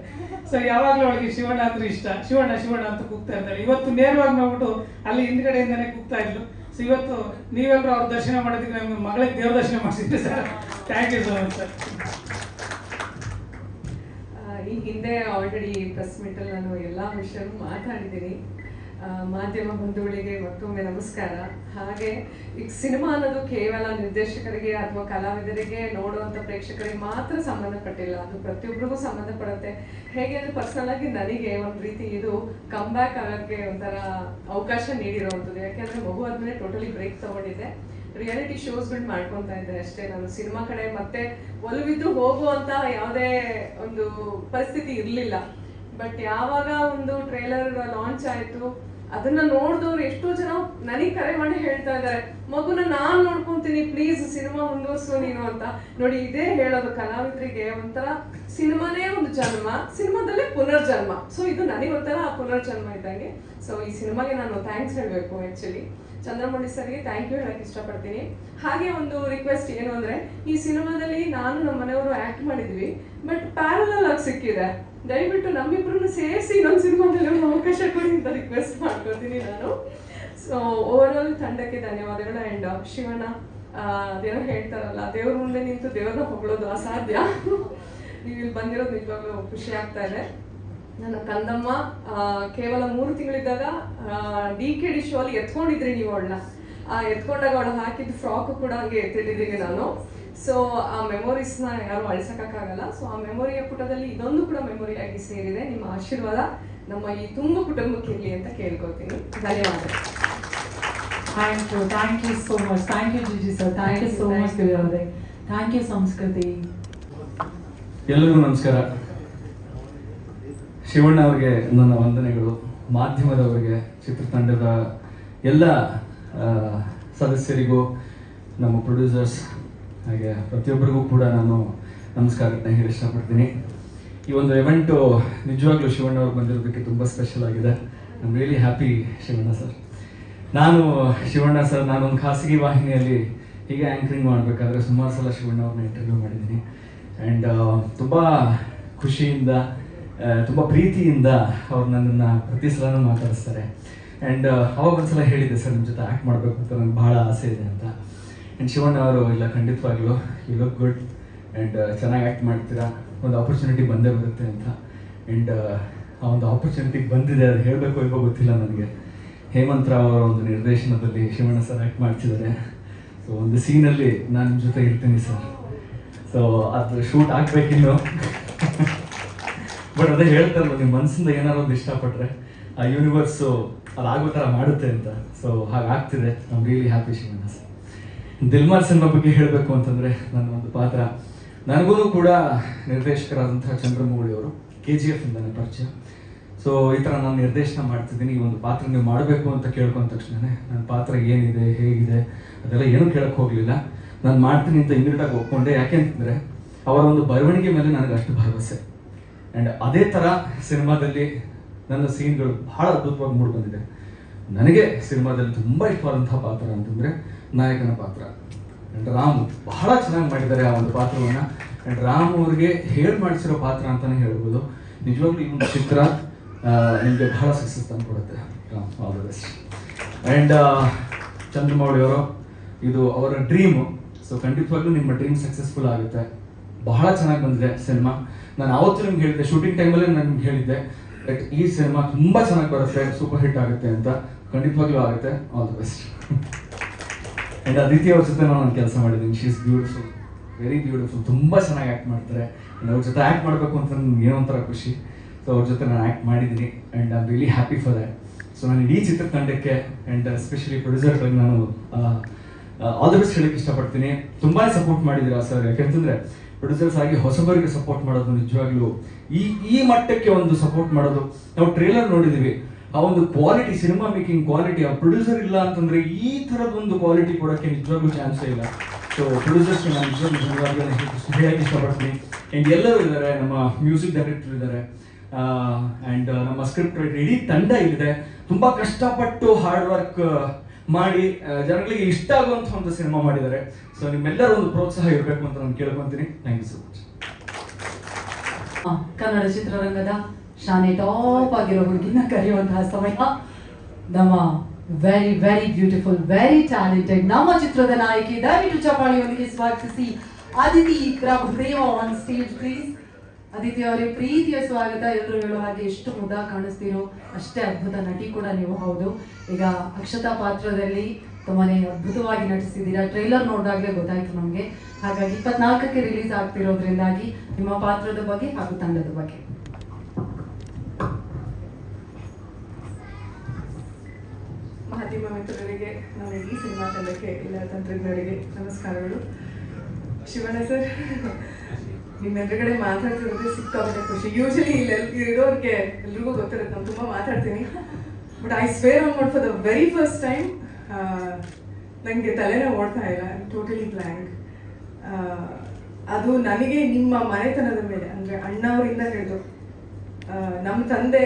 ಸೊ ಯಾವಾಗಲೂ ಅವಳಿಗೆ ಶಿವಣ್ಣ ಅಂದ್ರೆ ಇಷ್ಟ. ಶಿವಣ್ಣ ಅಂತ ಕೂಗ್ತಾ ಇರ್ತಾಳೆ. ಇವತ್ತು ನೇರವಾಗಿ ನೋಡ್ಬಿಟ್ಟು ಅಲ್ಲಿ ಹಿಂದ್ಗಡೆಯಿಂದನೇ ಕೂಗ್ತಾ ಇದ್ಲು. ಸೊ ಇವತ್ತು ನೀವೆಲ್ಲರೂ ಅವ್ರ ದರ್ಶನ ಮಾಡೋದಕ್ಕೆ ನಮ್ಮ ಮಗಳಿಗೆ ದೇವ್ರ ದರ್ಶನ ಮಾಡಿಸಿದ್ದೆ sir. Thank you so much sir. ಈ ಹಿಂದೆ ಆಲ್ರೆಡಿ ಪ್ರೆಸ್ ಮೀಟಲ್ಲಿ ನಾನು ಎಲ್ಲ ವಿಷಯನೂ ಮಾತಾಡಿದ್ದೀನಿ. ಮಾಧ್ಯಮ ಬಂಧುಗಳಿಗೆ ಮತ್ತೊಮ್ಮೆ ನಮಸ್ಕಾರ. ಹಾಗೆ ಈಗ ಸಿನಿಮಾ ಅನ್ನೋದು ಕೇವಲ ನಿರ್ದೇಶಕರಿಗೆ ಅಥವಾ ಕಲಾವಿದರಿಗೆ ನೋಡುವಂಥ ಪ್ರೇಕ್ಷಕರಿಗೆ ಮಾತ್ರ ಸಂಬಂಧಪಟ್ಟಿಲ್ಲ, ಅದು ಪ್ರತಿಯೊಬ್ಬರಿಗೂ ಸಂಬಂಧಪಡುತ್ತೆ. ಹೇಗೆ ಅಂದರೆ ಪರ್ಸನಲ್ ಆಗಿ ನನಗೆ ಒಂದು ರೀತಿ ಇದು ಕಮ್ ಬ್ಯಾಕ್ ಆಗೋಕ್ಕೆ ಒಂಥರ ಅವಕಾಶ ನೀಡಿರೋವಂಥದ್ದು. ಯಾಕೆಂದರೆ ಮಗು ಆದಮೇಲೆ ಟೋಟಲಿ ಬ್ರೇಕ್ ತೊಗೊಂಡಿದ್ದೆ. ರಿಯಾಲಿಟಿ ಶೋಸ್ಗಳು ಮಾಡ್ಕೊತಾ ಇದ್ದೆ ಅಷ್ಟೇ. ನಾನು ಸಿನಿಮಾ ಕಡೆ ಮತ್ತೆ ಒಲವಿದ್ದು ಹೋಗುವಂಥ ಯಾವುದೇ ಒಂದು ಪರಿಸ್ಥಿತಿ ಇರಲಿಲ್ಲ. ಬಟ್ ಯಾವಾಗ ಒಂದು ಟ್ರೇಲರ್ ಲಾಂಚ್ ಆಯಿತು, ಅದನ್ನ ನೋಡಿದವ್ರು ಎಷ್ಟೋ ಜನ ನನಗೆ ಕರೆ ಮಾಡಿ ಹೇಳ್ತಾ ಇದ್ದಾರೆ, ಮಗುನ ನಾನು ನೋಡ್ಕೊಂತೀನಿ, ಪ್ಲೀಸ್ ಸಿನಿಮಾ ಮುಂದುವರ್ಸು ನೀನು ಅಂತ. ನೋಡಿ, ಇದೇ ಹೇಳೋದು ಕಲಾವಿದರಿಗೆ, ಒಂಥರ ಸಿನಿಮಾನೇ ಒಂದು ಜನ್ಮ, ಸಿನಿಮಾದಲ್ಲೇ ಪುನರ್ಜನ್ಮ. ಸೊ ಇದು ನನಗೊಂಥರ ಪುನರ್ಜನ್ಮ ಇದ್ದಂಗೆ. ಸೊ ಈ ಸಿನಿಮಾಗೆ ನಾನು ಥ್ಯಾಂಕ್ಸ್ ಹೇಳಬೇಕು. ಆ್ಯಕ್ಚುಲಿ ಚಂದ್ರಮೌಳಿ ಸರ್ಗೆ ಥ್ಯಾಂಕ್ ಯು ಹೇಳಕ್ಕೆ ಇಷ್ಟಪಡ್ತೀನಿ. ಹಾಗೆ ಒಂದು ರಿಕ್ವೆಸ್ಟ್ ಏನು ಅಂದರೆ, ಈ ಸಿನಿಮಾದಲ್ಲಿ ನಾನು ನಮ್ಮ ಮನೆಯವರು ಆ್ಯಕ್ಟ್ ಮಾಡಿದ್ವಿ, ಬಟ್ ಪ್ಯಾರಲಲ್ ಆಗಿ ಸಿಕ್ಕಿದೆ. ದಯವಿಟ್ಟು ನಮ್ಮಿಬ್ಬರನ್ನು ಸೇರಿಸಿ ಇನ್ನೊಂದು ಸಿನಿಮಾದಲ್ಲಿ ಒಂದು ಅವಕಾಶ ಕೊಡಿ ಅಂತ ರಿಕ್ವೆಸ್ಟ್ ಮಾಡ್ಕೊತೀನಿ ನಾನು. ಸೊ ಓವರ್ ಆಲ್ ತಂಡಕ್ಕೆ ಧನ್ಯವಾದಗಳು. ಆ್ಯಂಡ್ ಶಿವಣ್ಣ, ಅದೇನೋ ಹೇಳ್ತಾರಲ್ಲ, ದೇವ್ರ ಮುಂದೆ ನಿಂತು ದೇವ್ರನ್ನ ಹೊಗಳೋದು ಅಸಾಧ್ಯ. ನೀವು ಇಲ್ಲಿ ಬಂದಿರೋದು ನಿಜವಾಗ್ಲೂ ಖುಷಿ ಆಗ್ತಾ ಇದೆ. ನನ್ನ ಕಂದಮ್ಮ ಕೇವಲ 3 ತಿಂಗಳಿದ್ದಾಗ DKD ಶೋ ಅಲ್ಲಿ ಎತ್ಕೊಂಡಿದ್ರಿ ನೀವು ಅವಳನ್ನ. ಎತ್ಕೊಂಡಾಗ ಅವಳು ಹಾಕಿದ ಫ್ರಾಕ್ ಕೂಡ ಹಂಗೆ ಎತ್ತಿಟ್ಟಿದ್ದೀನಿ ನಾನು. ಸೊ ಆ ಮೆಮೊರೀಸ್ನ ಯಾರು ಅಳಿಸಕ್ಕಾಗಲ್ಲ. ಸೊ ಆ ಮೆಮೊರಿಯ ಪುಟದಲ್ಲಿ ಇದೊಂದು ಕೂಡ ಮೆಮೊರಿಯಾಗಿ ಸೇರಿದೆ. ನಿಮ್ಮ ಆಶೀರ್ವಾದ ನಮ್ಮ ಈ ತುಂಬ ಕುಟುಂಬಕ್ಕೆ ಇರಲಿ ಅಂತ ಕೇಳ್ಕೊತೀನಿ. ಧನ್ಯವಾದ. Thank you so much. Thank you ಜಿಜಿ sir. Thank you so much ದೇವರೇ. Thank you Sanskriti. ಎಲ್ಲರಿಗೂ ನಮಸ್ಕಾರ. ಶಿವಣ್ಣ ಅವರಿಗೆ ನನ್ನ ವಂದನೆಗಳು. ಮಾಧ್ಯಮದವರಿಗೆ, ಚಿತ್ರತಂಡದ ಎಲ್ಲ ಸದಸ್ಯರಿಗೂ, ನಮ್ಮ ಪ್ರೊಡ್ಯೂಸರ್ಸ್, ಹಾಗೆ ಪ್ರತಿಯೊಬ್ಬರಿಗೂ ಕೂಡ ನಾನು ನಮಸ್ಕಾರನ ಹೇಳಿ ಇಷ್ಟಪಡ್ತೀನಿ. ಈ ಒಂದು ಇವೆಂಟು ನಿಜವಾಗ್ಲೂ ಶಿವಣ್ಣ ಅವ್ರು ಬಂದಿರೋದಕ್ಕೆ ತುಂಬ ಸ್ಪೆಷಲ್ ಆಗಿದೆ. I am really happy Shivanna sir. ನಾನೊಂದು ಖಾಸಗಿ ವಾಹಿನಿಯಲ್ಲಿ ಹೀಗೆ ಆ್ಯಂಕರಿಂಗ್ ಮಾಡಬೇಕಾದ್ರೆ ಸುಮಾರು ಸಲ ಶಿವಣ್ಣ ಅವ್ರನ್ನ ಇಂಟರ್ವ್ಯೂ ಮಾಡಿದ್ದೀನಿ. ಆ್ಯಂಡ್ ತುಂಬ ಖುಷಿಯಿಂದ, ತುಂಬ ಪ್ರೀತಿಯಿಂದ ಅವ್ರು ನನ್ನನ್ನು ಪ್ರತಿ ಸಲನೂ ಮಾತಾಡಿಸ್ತಾರೆ. ಆ್ಯಂಡ್ ಅವಾಗ ಒಂದ್ಸಲ ಹೇಳಿದ್ದೆ, ಸರ್ ನಿಮ್ಮ ಜೊತೆ ಆ್ಯಕ್ಟ್ ಮಾಡಬೇಕು ಅಂತ ನನಗೆ ಭಾಳ ಆಸೆ ಇದೆ ಅಂತ. ಆ್ಯಂಡ್ ಶಿವಣ್ಣ ಅವರು, ಇಲ್ಲ ಖಂಡಿತವಾಗ್ಲೂ ಯು ಲುಕ್ ಗುಡ್ ಆ್ಯಂಡ್ ಚೆನ್ನಾಗಿ ಆ್ಯಕ್ಟ್ ಮಾಡ್ತೀರಾ, ಒಂದು ಆಪರ್ಚುನಿಟಿ ಬಂದೇ ಬರುತ್ತೆ ಅಂತ. ಆ್ಯಂಡ್ ಆ ಒಂದು ಆಪರ್ಚುನಿಟಿ ಬಂದಿದೆ. ಅದು ಹೇಳಬೇಕು ಇಲ್ವೋ ಗೊತ್ತಿಲ್ಲ ನನಗೆ. ಹೇಮಂತ್ ರಾವ್ ಅವರ ಒಂದು ನಿರ್ದೇಶನದಲ್ಲಿ ಶಿವಣ್ಣ ಸರ್ ಆ್ಯಕ್ಟ್ ಮಾಡ್ತಿದ್ದಾರೆ. ಸೊ ಒಂದು ಸೀನಲ್ಲಿ ನಾನು ನಿಮ್ಮ ಜೊತೆ ಇರ್ತೀನಿ ಸರ್. ಸೊ ಅದು ಶೂಟ್ ಆಗಬೇಕಿನ್ನು. ಬಟ್ ಅದೇ ಹೇಳ್ತಾರಲ್ಲ, ನಿಮ್ಮ ಮನಸ್ಸಿಂದ ಏನಾದ್ರು ಒಂದು ಇಷ್ಟಪಟ್ಟರೆ ಆ ಯೂನಿವರ್ಸು ಅದಾಗೋ ಥರ ಮಾಡುತ್ತೆ ಅಂತ. ಸೊ ಹಾಗಾಗ್ತಿದೆ. I am really happy Shivanna sir. Dilmar cinema ಬಗ್ಗೆ ಹೇಳಬೇಕು ಅಂತಂದರೆ, ನನ್ನ ಒಂದು ಪಾತ್ರ, ನನಗೂ ಕೂಡ ನಿರ್ದೇಶಕರಾದಂತಹ ಚಂದ್ರಮೌಳಿ ಅವರು KGF ಇಂದಾನೆ ಪರಿಚಯ. ಸೊ ಈ ಥರ ನಾನು ನಿರ್ದೇಶನ ಮಾಡ್ತಿದ್ದೀನಿ, ಈ ಒಂದು ಪಾತ್ರ ನೀವು ಮಾಡಬೇಕು ಅಂತ ಕೇಳ್ಕೊಂಡ ತಕ್ಷಣವೇ ನನ್ನ ಪಾತ್ರ ಏನಿದೆ, ಹೇಗಿದೆ, ಅದೆಲ್ಲ ಏನೂ ಕೇಳಕ್ಕೆ ಹೋಗಲಿಲ್ಲ. ನಾನು ಮಾಡ್ತೀನಿ ಅಂತ ಇಮಿಡಿಯೇಟಾಗಿ ಒಪ್ಕೊಂಡೆ. ಯಾಕೆ ಅಂತಂದರೆ ಅವರ ಒಂದು ಬರವಣಿಗೆ ಮೇಲೆ ನನಗೆ ಅಷ್ಟು ಭರವಸೆ. ಆ್ಯಂಡ್ ಅದೇ ಥರ ಸಿನಿಮಾದಲ್ಲಿ ನನ್ನ ಸೀನ್ಗಳು ಬಹಳ ಅದ್ಭುತವಾಗಿ ಮೂಡಿಬಂದಿದೆ. ನನಗೆ ಸಿನಿಮಾದಲ್ಲಿ ತುಂಬ ಇಷ್ಟವಾದಂತಹ ಪಾತ್ರ ಅಂತಂದರೆ ನಾಯಕನ ಪಾತ್ರ. ಆ್ಯಂಡ್ ರಾಮು ಬಹಳ ಚೆನ್ನಾಗಿ ಮಾಡಿದ್ದಾರೆ ಆ ಒಂದು ಪಾತ್ರವನ್ನು. ಆ್ಯಂಡ್ ರಾಮ್ ಅವ್ರಿಗೆ ಹೇಳಿ ಮಾಡಿಸಿರೋ ಪಾತ್ರ ಅಂತಲೇ ಹೇಳ್ಬೋದು. ನಿಜವಾಗ್ಲೂ ಈ ಒಂದು ಚಿತ್ರ ನಿಮಗೆ ಬಹಳ ಸಕ್ಸಸ್ ತಂದು ಕೊಡುತ್ತೆ. Ram, all the best. And Chandramouli ಅವರು, ಇದು ಅವರ ಡ್ರೀಮು. ಸೊ ಖಂಡಿತವಾಗ್ಲೂ ನಿಮ್ಮ ಡ್ರೀಮ್ ಸಕ್ಸಸ್ಫುಲ್ ಆಗುತ್ತೆ. ಬಹಳ ಚೆನ್ನಾಗಿ ಬಂದಿದೆ ಸಿನಿಮಾ. ನಾನು ಅವತ್ತು ನಿಮ್ಗೆ ಹೇಳಿದ್ದೆ, ಶೂಟಿಂಗ್ ಟೈಮಲ್ಲೇ ನಾನು ನಿಮ್ಗೆ ಹೇಳಿದ್ದೆ ಬಟ್ ಈ ಸಿನಿಮಾ ತುಂಬ ಚೆನ್ನಾಗಿ ಬರುತ್ತೆ, ಸೂಪರ್ ಹಿಟ್ ಆಗುತ್ತೆ ಅಂತ. ಖಂಡಿತವಾಗ್ಲೂ ಆಗುತ್ತೆ. All the best. And Aditi ಅವ್ರ ಜೊತೆ ನಾನು ಕೆಲಸ ಮಾಡಿದ್ದೀನಿ. She is beautiful, very beautiful, ತುಂಬ ಚೆನ್ನಾಗಿ ಆ್ಯಕ್ಟ್ ಮಾಡ್ತಾರೆ. ಅವ್ರ ಜೊತೆ ಆ್ಯಕ್ಟ್ ಮಾಡಬೇಕು ಅಂತ ನನಗೆ ಏನೋ ಒಂಥರ ಖುಷಿ. ಸೊ ಅವ್ರ ಜೊತೆ ನಾನು ಆ್ಯಕ್ಟ್ ಮಾಡಿದ್ದೀನಿ and I am really happy for that. So ನಾನು ಇಡೀ ಚಿತ್ರತಂಡಕ್ಕೆ ಆ್ಯಂಡ್ ಎಸ್ಪೆಷಲಿ ಪ್ರೊಡ್ಯೂಸರ್ಗಳಿಗೆ ನಾನು ಆಲ್ ದಿ ಬೆಸ್ಟ್ ಹೇಳಕ್ಕೆ ಇಷ್ಟಪಡ್ತೀನಿ. ತುಂಬಾ ಸಪೋರ್ಟ್ ಮಾಡಿದ್ದೀರಾ ಸರ್. ಯಾಕೆಂತಂದ್ರೆ ಪ್ರೊಡ್ಯೂಸರ್ಸ್ ಆಗಿ ಹೊಸಬರಿಗೆ ಸಪೋರ್ಟ್ ಮಾಡೋದು ನಿಜವಾಗ್ಲೂ ಈ ಮಟ್ಟಕ್ಕೆ ಒಂದು ಸಪೋರ್ಟ್ ಮಾಡೋದು. ನಾವು ಟ್ರೇಲರ್ ನೋಡಿದೀವಿ, ಆ ಒಂದು ಕ್ವಾಲಿಟಿ, ಸಿನಿಮಾ ಮೇಕಿಂಗ್ ಕ್ವಾಲಿಟಿ, ಆ ಪ್ರೊಡ್ಯೂಸರ್ ಇಲ್ಲ ಅಂತಂದ್ರೆ ಈ ಥರದ ಒಂದು ಕ್ವಾಲಿಟಿ ಕೊಡೋಕ್ಕೆ ನಿಜವಾಗ್ಲೂ ಚಾನ್ಸೇ ಇಲ್ಲ. ಸೊ ಪ್ರೊಡ್ಯೂಸರ್ಸ್ ನಾನು ನಿಜವಾಗ್ಲೂ ಹೇಳಕ್ಕೆ ಇಷ್ಟಪಡ್ತೀನಿ. ಆ್ಯಂಡ್ ಎಲ್ಲರೂ ಇದ್ದಾರೆ, ನಮ್ಮ ಮ್ಯೂಸಿಕ್ ಡೈರೆಕ್ಟರ್ ಇದ್ದಾರೆ ಆ್ಯಂಡ್ ನಮ್ಮ ಸ್ಕ್ರಿಪ್ಟ್ ರೈಟರ್, ಇಡೀ ತಂಡ ಇಲ್ಲಿದೆ. ತುಂಬ ಕಷ್ಟಪಟ್ಟು ಹಾರ್ಡ್ ವರ್ಕ್ ಮಾಡಿ ಜನಗಳಿಗೆ ಇಷ್ಟ ಆಗುವಂಥ ಒಂದು ಸಿನಿಮಾ ಮಾಡಿದ್ದಾರೆ. ಸೊ ನಿಮ್ಮೆಲ್ಲರೂ ಒಂದು ಪ್ರೋತ್ಸಾಹ ಇರಬೇಕು ಅಂತ ನಾನು ಕೇಳ್ಕೊಂತೀನಿ. Thank you so much. Kannada ಚಿತ್ರರಂಗದ ಶಾನೆ ಟಾಪ್ ಆಗಿರೋ ಹುಡುಗಿನ ಕರೆಯುವಂತಹ ಸಮಯ. ನಮ್ಮ very very beautiful, very talented ನಮ್ಮ ಚಿತ್ರದ ನಾಯಕಿ, ದಯವಿಟ್ಟು ಚಪ್ಪಾಳಿಯೊಂದಿಗೆ ಸ್ವಾಗತಿಸಿ Aditi Prabhudeva on stage please. Aditi ಅವರೇ, ಪ್ರೀತಿಯ ಸ್ವಾಗತ. ಎಲ್ಲರೂ ಹೇಳೋ ಹಾಗೆ ಎಷ್ಟು ಮುದ್ದಾಗಿ ಕಾಣಿಸ್ತೀರೋ ಅಷ್ಟೇ ಅದ್ಭುತ ನಟಿ ಕೂಡ ನೀವು. ಹೌದು, ಈಗ ಅಕ್ಷತಾ ಪಾತ್ರದಲ್ಲಿ ತುಂಬಾನೇ ಅದ್ಭುತವಾಗಿ ನಟಿಸಿದ್ದೀರಾ. ಟ್ರೈಲರ್ ನೋಡಿದಾಗಲೇ ಗೊತ್ತಾಯ್ತು ನಮಗೆ. ಹಾಗಾಗಿ 24ಕ್ಕೆ ರಿಲೀಸ್ ಆಗ್ತಿರೋದ್ರಿಂದಾಗಿ ನಿಮ್ಮ ಪಾತ್ರದ ಬಗ್ಗೆ ಹಾಗೂ ತಂಡದ ಬಗ್ಗೆ. ಮಾಧ್ಯಮ ಮಿತ್ರರಿಗೆ, ನಮ್ಮ ಇಡೀ ಸಿನಿಮಾ ತಂಡಕ್ಕೆ, ಎಲ್ಲ ತಂತ್ರಜ್ಞರಿಗೆ ನಮಸ್ಕಾರಗಳು. ಶಿವಣ್ಣ ಸರ್, ನಿಮ್ಮೆದುರುಗಡೆ ಮಾತಾಡ್ತಿರೋದೇ ಸಿಕ್ಕಾಪಟ್ಟೆ ಖುಷಿ. ಯೂಶಲಿ ಇಲ್ಲಿ ಇರೋರಿಗೆ ಎಲ್ರಿಗೂ ಗೊತ್ತಿರುತ್ತೆ, ನಾನು ತುಂಬ ಮಾತಾಡ್ತೀನಿ. But I square on god, for the very first time ನನಗೆ ತಲೆನೇ ಓಡ್ತಾ ಇಲ್ಲ. Totally blank. ಅದು ನನಗೆ ನಿಮ್ಮ ಮನೆತನದ ಮೇಲೆ, ಅಂದರೆ ಅಣ್ಣವರಿಂದ ಹಿಡಿದು ನಮ್ಮ ತಂದೆ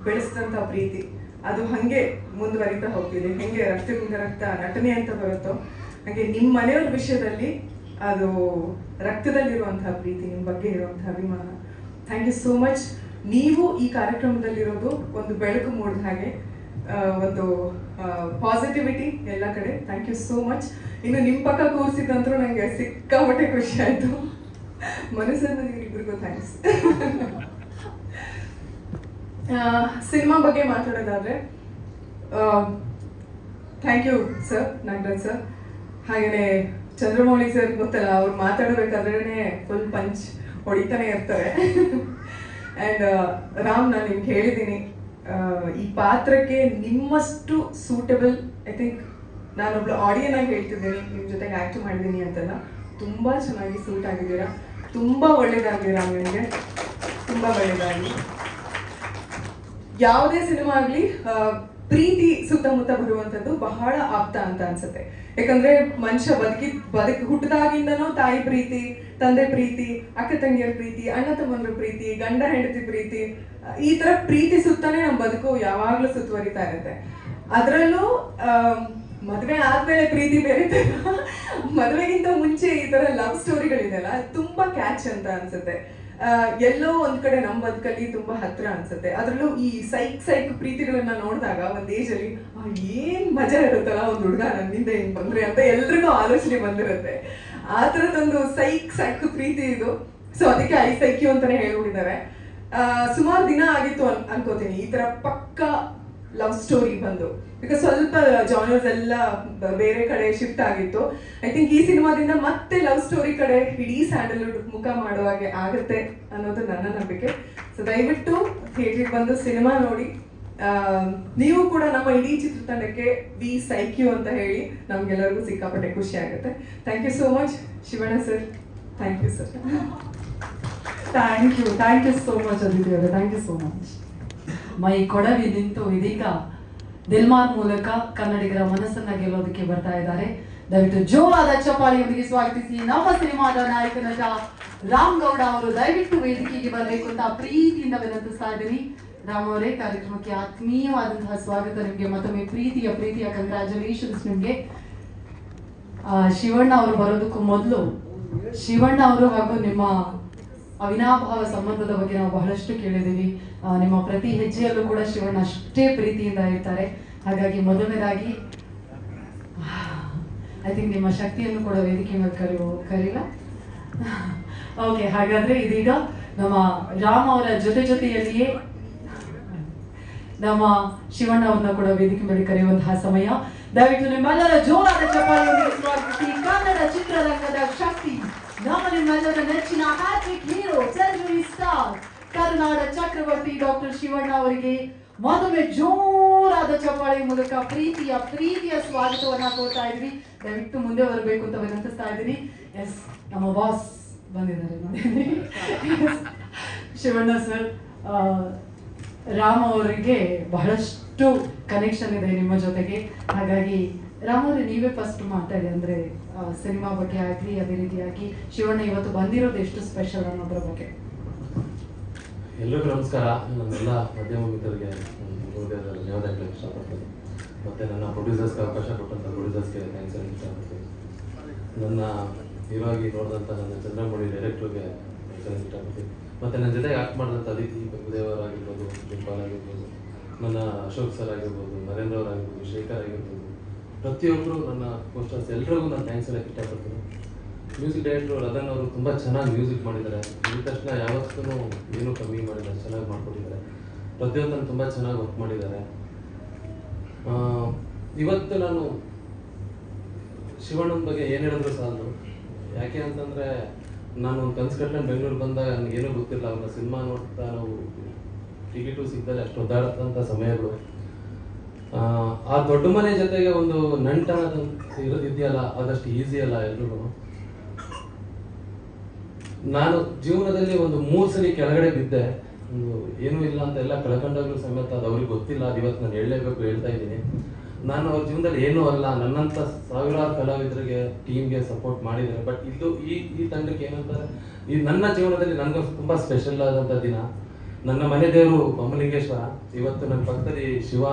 ಬೆಳೆಸಿದಂಥ ಪ್ರೀತಿ, ಅದು ಹಾಗೆ ಮುಂದುವರಿತಾ ಹೋಗ್ತಿದೆ. ಹೆಂಗೆ ರಕ್ತದಿಂದ ರಕ್ತ ನಟನೆ ಅಂತ ಬರುತ್ತೋ ಹಾಗೆ ನಿಮ್ಮ ಮನೆಯವ್ರ ವಿಷಯದಲ್ಲಿ ಅದು ರಕ್ತದಲ್ಲಿರುವಂತಹ ಪ್ರೀತಿ, ನಿಮ್ಮ ಬಗ್ಗೆ ಇರುವಂತಹ ಅಭಿಮಾನ. Thank you so much. ನೀವು ಈ ಕಾರ್ಯಕ್ರಮದಲ್ಲಿರೋದು ಒಂದು ಬೆಳಕು ಮೂಡಿದ ಹಾಗೆ, ಒಂದು ಪಾಸಿಟಿವಿಟಿ ಎಲ್ಲ ಕಡೆ. Thank you so much. ಇನ್ನು ನಿಮ್ಮ ಪಕ್ಕ ಕೂರಿಸಿದಂತರೂ ನನಗೆ ಸಿಕ್ಕಾಪಟ್ಟೆ ಖುಷಿ ಆಯಿತು. ಮನಸ್ಸನ್ನು ಇಬ್ಬರಿಗೂ ಥ್ಯಾಂಕ್ಸ್. ಸಿನಿಮಾ ಬಗ್ಗೆ ಮಾತಾಡೋದಾದ್ರೆ, thank you sir, Nagaraj sir. ಹಾಗೆಯೇ ಚಂದ್ರಮೌಳಿ ಸರ್, ಗೊತ್ತಲ್ಲ, ಅವ್ರು ಮಾತಾಡಬೇಕಾದ್ರೆ ಫುಲ್ ಪಂಚ್ ಹೊಡಿತಾನೆ ಇರ್ತಾರೆ. ಆ್ಯಂಡ್ ರಾಮ್, ನಾನು ನಿಮ್ಗೆ ಹೇಳಿದ್ದೀನಿ, ಈ ಪಾತ್ರಕ್ಕೆ ನಿಮ್ಮಷ್ಟು ಸೂಟಬಲ್, ಐ ಥಿಂಕ್ ನಾನೊಬ್ಳು ಆಡಿಯನ್ ಆಗಿ ಹೇಳ್ತಿದ್ದೀನಿ, ನಿಮ್ಮ ಜೊತೆಗೆ ಆ್ಯಕ್ಟ್ ಮಾಡಿದ್ದೀನಿ ಅಂತೆಲ್ಲ. ತುಂಬ ಚೆನ್ನಾಗಿ ಸೂಟ್ ಆಗಿದ್ದೀರಾ. ತುಂಬ ಒಳ್ಳೇದಾಗಲಿ ರಾಮ್, ನಿಮಗೆ ತುಂಬ ಒಳ್ಳೇದಾಗಲಿ. ಯಾವುದೇ ಸಿನಿಮಾ ಆಗಲಿ ಪ್ರೀತಿ ಸುತ್ತಮುತ್ತ ಬರುವಂಥದ್ದು ಬಹಳ ಆಪ್ತ ಅಂತ ಅನ್ಸುತ್ತೆ. ಯಾಕಂದ್ರೆ ಮನುಷ್ಯ ಹುಟ್ಟಿದಾಗಿಂದನೂ ತಾಯಿ ಪ್ರೀತಿ, ತಂದೆ ಪ್ರೀತಿ, ಅಕ್ಕ ತಂಗಿಯರ ಪ್ರೀತಿ, ಅಣ್ಣ ತಮ್ಮಂದ್ರ ಪ್ರೀತಿ, ಗಂಡ ಹೆಂಡತಿ ಪ್ರೀತಿ, ಈ ತರ ಪ್ರೀತಿ ಸುತ್ತಾನೆ ನಮ್ಮ ಬದುಕು ಯಾವಾಗ್ಲೂ ಸುತ್ತುವರಿತಾ ಇರುತ್ತೆ. ಅದರಲ್ಲೂ ಮದುವೆ ಆದ್ಮೇಲೆ ಪ್ರೀತಿ ಬೇರೆ, ಮದುವೆಗಿಂತ ಮುಂಚೆ ಈ ತರ ಲವ್ ಸ್ಟೋರಿಗಳಿದೆಯಲ್ಲ, ತುಂಬಾ ಕ್ಯಾಚ್ ಅಂತ ಅನ್ಸುತ್ತೆ. ಎಲ್ಲೋ ಒಂದ್ ಕಡೆ ನಮ್ಮ ಬದುಕಲ್ಲಿ ತುಂಬಾ ಹತ್ರ ಅನ್ಸುತ್ತೆ. ಅದ್ರಲ್ಲೂ ಈ ಸೈಕ್ ಪ್ರೀತಿಗಳನ್ನ ನೋಡಿದಾಗ ಒಂದ್ ಏಜ್ ಅಲ್ಲಿ ಏನ್ ಮಜಾ ಇರುತ್ತಲ್ಲ, ಒಂದ್ ಹುಡುಗ ನನ್ನಿಂದ ಹಿಂಗ್ ಬಂದ್ರೆ ಅಂತ ಎಲ್ರಿಗೂ ಆಲೋಚನೆ ಬಂದಿರುತ್ತೆ. ಆ ತರದೊಂದು ಸೈಕ್ ಪ್ರೀತಿ ಇದು. ಸೊ ಅದಕ್ಕೆ ಐಸೈಕ್ಯೂ ಅಂತಾನೆ ಹೇಳ್ಬಿಟ್ಟಿದ್ದಾರೆ. ಸುಮಾರು ದಿನ ಆಗಿತ್ತು ಅನ್ಕೋತೀನಿ ಈ ತರ ಪಕ್ಕ ಲವ್ ಸ್ಟೋರಿ ಬಂದು. ಬಿಕಾಸ್ ಸ್ವಲ್ಪ ಜಾನರ್ಸ್ ಎಲ್ಲ ಬೇರೆ ಕಡೆ ಶಿಫ್ಟ್ ಆಗಿತ್ತು. ಐ ಥಿಂಕ್ ಈ ಸಿನಿಮಾದಿಂದ ಮತ್ತೆ ಲವ್ ಸ್ಟೋರಿ ಕಡೆ ಇಡೀ ಸ್ಯಾಂಡಲ್ವುಡ್ ಮುಖ ಮಾಡುವಾಗೆ ಆಗುತ್ತೆ ಅನ್ನೋದು ನನ್ನ ನಂಬಿಕೆ. ಸೊ ದಯವಿಟ್ಟು ಥಿಯೇಟ್ರಿಗೆ ಬಂದು ಸಿನಿಮಾ ನೋಡಿ. ನೀವು ಕೂಡ ನಮ್ಮ ಇಡೀ ಚಿತ್ರತಂಡಕ್ಕೆ ವಿ ಸೈಕ್ಯೂ ಅಂತ ಹೇಳಿ ನಮ್ಗೆಲ್ಲರಿಗೂ ಸಿಕ್ಕಾಪಟ್ಟೆ ಖುಷಿ ಆಗುತ್ತೆ. Thank you so much Shivanna sir. Thank you sir. Thank you so much Aditi ಅವರೇ, ಥ್ಯಾಂಕ್ ಯು ಸೋ ಮಚ್. ಮೈ ಕೊಡವಿ ನಿಂತು ಇದೀಗ ದಿಲ್ಮಾರ್ ಮೂಲಕ ಕನ್ನಡಿಗರ ಮನಸ್ಸನ್ನ ಗೆಲ್ಲೋದಕ್ಕೆ ಬರ್ತಾ ಇದ್ದಾರೆ. ದಯವಿಟ್ಟು ಜೋರಾದ ಚಪ್ಪಾಳಿಯೊಂದಿಗೆ ಸ್ವಾಗತಿಸಿ ನಮ್ಮ ಸಿನಿಮಾದ ನಾಯಕ ನಟ ರಾಮ್ ಗೌಡ ಅವರು ದಯವಿಟ್ಟು ವೇದಿಕೆಗೆ ಬರಬೇಕು ಅಂತ ಪ್ರೀತಿಯಿಂದ ವಿನಂತಿಸ್ತಾ ಇದ್ದೀನಿ. ರಾಮ್ ಅವರೇ, ಕಾರ್ಯಕ್ರಮಕ್ಕೆ ಆತ್ಮೀಯವಾದಂತಹ ಸ್ವಾಗತ. ನಿಮಗೆ ಮತ್ತೊಮ್ಮೆ ಪ್ರೀತಿಯ ಕಂಗ್ರಾಚುಲೇಷನ್ಸ್ ನಿಮಗೆ. ಶಿವಣ್ಣ ಅವರು ಬರೋದಕ್ಕೂ ಮೊದಲು ಶಿವಣ್ಣ ಅವರು ಹಾಗೂ ನಿಮ್ಮ ಅವಿನಾಭಾವ ಸಂಬಂಧದ ಬಗ್ಗೆ ನಾವು ಬಹಳಷ್ಟು ಕೇಳಿದ್ದೀವಿ. ನಿಮ್ಮ ಪ್ರತಿ ಹೆಜ್ಜೆಯಲ್ಲೂ ಕೂಡ ಶಿವಣ್ಣ ಅಷ್ಟೇ ಪ್ರೀತಿಯಿಂದ ಇರ್ತಾರೆ. ಹಾಗಾಗಿ ಮೊದಲನೇದಾಗಿ ಐ ಥಿಂಕ್ ನಿಮ್ಮ ಶಕ್ತಿಯನ್ನು ಕೂಡ ವೇದಿಕೆ ಮೇಲೆ ಕರೀಲ. ಓಕೆ, ಹಾಗಾದ್ರೆ ಇದೀಗ ನಮ್ಮ ರಾಮ್ ಅವರ ಜೊತೆಯಲ್ಲಿಯೇ ನಮ್ಮ ಶಿವಣ್ಣ ಅವ್ರನ್ನ ಕೂಡ ವೇದಿಕೆ ಮೇಲೆ ಕರೆಯುವಂತಹ ಸಮಯ. ದಯವಿಟ್ಟು ನಿಮ್ಮೆಲ್ಲರ ಜೋರಾದ ಚಪ್ಪಾಳೆಯೊಂದಿಗೆ ಸ್ವಾಗತಿಸಿ ಕನ್ನಡ ಚಿತ್ರರಂಗದ ಶಕ್ತಿ, ನಿಮ್ಮೆಲ್ಲರ ನೆಚ್ಚಿನ ಹ್ಯಾಟ್ರಿಕ್ ಹೀರೋ, ಸೆಂಚುರಿ ಸ್ಟಾರ್, ಕರುನಾಡ ಚಕ್ರವರ್ತಿ ಡಾಕ್ಟರ್ ಶಿವಣ್ಣ ಅವರಿಗೆ ಮತ್ತೊಮ್ಮೆ ಜೋರಾದ ಚಪ್ಪಾಳೆ ಮೂಲಕ ಪ್ರೀತಿಯ ಸ್ವಾಗತವನ್ನ ಕೋರ್ತಾ ಇದ್ವಿ. ದಯವಿಟ್ಟು ಮುಂದೆ ಬರಬೇಕು ಅಂತ ವಿನಂತಿಸ್ತಾ ಇದ್ದೀನಿ. ಎಸ್, ನಮ್ಮ ಬಾಸ್ ಬಂದಿದ್ದಾರೆ ನೋಡಿ. ಶಿವಣ್ಣ ಸರ್, ರಾಮ್ ಅವರಿಗೆ ಬಹಳಷ್ಟು ಕನೆಕ್ಷನ್ ಇದೆ ನಿಮ್ಮ ಜೊತೆಗೆ. ಹಾಗಾಗಿ ರಾಮ್ ಅವರೇ, ನೀವೇ ಫಸ್ಟ್ ಮಾತಾಡಿ, ಅಂದ್ರೆ ಸಿನಿಮಾ ಬಗ್ಗೆ ಆಗ್ಲಿ, ಅದೇ ರೀತಿಯಾಗಿ ಶಿವಣ್ಣ ಇವತ್ತು ಬಂದಿರೋದು ಎಷ್ಟು ಸ್ಪೆಷಲ್ ಅನ್ನೋದ್ರ ಬಗ್ಗೆ. ಎಲ್ಲರಿಗೂ ನಮಸ್ಕಾರ. ನನ್ನೆಲ್ಲ ಮಾಧ್ಯಮ ಮಿತ್ರರಿಗೆ ಧನ್ಯವಾದ ಹೇಳಕ್ಕೆ ಇಷ್ಟಪಡ್ತೀನಿ. ಮತ್ತು ನನ್ನ ಪ್ರೊಡ್ಯೂಸರ್ಸ್ಗೆ ಅವಕಾಶ ಕೊಟ್ಟಂಥ ಪ್ರೊಡ್ಯೂಸರ್ಸ್ಗೆ ಥ್ಯಾಂಕ್ಸ್ ಹೇಳಕ್ಕೆ ಇಷ್ಟಪಡ್ತೀನಿ. ನನ್ನ ಹೀರೋಗಿ ನೋಡಿದಂಥ ನನ್ನ ಚಂದ್ರಮೌಳಿ ಡೈರೆಕ್ಟ್ರಿಗೆ ಥ್ಯಾಂಕ್ಸ್ ಹೇಳಕ್ಕೆ ಇಷ್ಟಪಡ್ತೀನಿ. ಮತ್ತು ನನ್ನ ಜೊತೆಗೆ ಆಕ್ಟ್ ಮಾಡಿದಂಥ ಅದಿತಿ ಉದಯವರಾಗಿರ್ಬೋದು, ಜಿಂಪಾಲ್ ಆಗಿರ್ಬೋದು, ನನ್ನ ಅಶೋಕ್ ಸರ್ ಆಗಿರ್ಬೋದು, ನರೇಂದ್ರ ಅವರಾಗಿರ್ಬೋದು, ಶೇಖರ್ ಆಗಿರ್ಬೋದು, ಪ್ರತಿಯೊಬ್ಬರು ನನ್ನ ಕೋಸ್ಟರ್ಸ್ ಎಲ್ರಿಗೂ ನಾನು ಥ್ಯಾಂಕ್ಸ್ ಹೇಳಕ್ಕೆ ಇಷ್ಟಪಡ್ತೀನಿ. ಮ್ಯೂಸಿಕ್ ಡೈರೆಕ್ಟ್ರು ರತನ್ ಅವರು ತುಂಬ ಚೆನ್ನಾಗಿ ಮ್ಯೂಸಿಕ್ ಮಾಡಿದ್ದಾರೆ. ಈ ತಕ್ಷಣ ಯಾವತ್ತೂ ಏನೂ ಕಮ್ಮಿ ಮಾಡಿದ್ದಾರೆ, ಚೆನ್ನಾಗಿ ಮಾಡ್ಕೊಟ್ಟಿದ್ದಾರೆ. ಪ್ರತಿಯೊಂದನ್ನು ತುಂಬ ಚೆನ್ನಾಗಿ ವರ್ಕ್ ಮಾಡಿದ್ದಾರೆ. ಇವತ್ತು ನಾನು ಶಿವಣ್ಣನ ಬಗ್ಗೆ ಏನು ಹೇಳಿದ್ರು ಸಾಲದು. ಯಾಕೆ ಅಂತಂದರೆ, ನಾನು ಒಂದು ಕನ್ಸು ಕಟ್ಕೊಂಡು ಬೆಂಗಳೂರು ಬಂದಾಗ ನನಗೇನೂ ಗೊತ್ತಿಲ್ಲ. ಅವ್ರನ್ನ ಸಿನಿಮಾ ನೋಡ್ತಾ ನಾವು ಟಿಕೆಟು ಸಿಗ್ತಾರೆ ಅಷ್ಟು ಒದ್ದಾಡತಂಥ ಸಮಯಗಳು. ಆ ದೊಡ್ಡ ಮನೆ ಜೊತೆಗೆ ಒಂದು ನಂಟನದ ಇದೆಯಲ್ಲ, ಅದಷ್ಟು ಈಸಿ ಅಲ್ಲ ಎಲ್ರಿಗೂ. ನಾನು ಜೀವನದಲ್ಲಿ ಒಂದು 3 ಸಲ ಕೆಳಗಡೆ ಬಿದ್ದೆ. ಏನೂ ಇಲ್ಲ ಅಂತ ಎಲ್ಲ ಕಳ್ಕೊಂಡಾಗಲೂ ಸಮೇತ ಅದು ಅವ್ರಿಗೆ ಗೊತ್ತಿಲ್ಲ. ಅದು ಇವತ್ತು ನಾನು ಹೇಳಲೇಬೇಕು, ಹೇಳ್ತಾ ಇದ್ದೀನಿ. ನಾನು ಅವ್ರ ಜೀವನದಲ್ಲಿ ಏನೂ ಅಲ್ಲ, ನನ್ನಂಥ ಸಾವಿರಾರು ಕಲಾವಿದರಿಗೆ ಟೀಮ್ಗೆ ಸಪೋರ್ಟ್ ಮಾಡಿದ್ದಾರೆ. ಬಟ್ ಇದು ಈ ತಂಡಕ್ಕೆ ಏನಂತಾರೆ, ಈ ನನ್ನ ಜೀವನದಲ್ಲಿ ನನಗೂ ತುಂಬ ಸ್ಪೆಷಲ್ ಆದಂಥ ದಿನ. ನನ್ನ ಮನೆ ದೇವರು ಬೊಮ್ಮಲಿಂಗೇಶ್ವರ. ಇವತ್ತು ನನ್ನ ಪಕ್ಕದಲ್ಲಿ ಶಿವ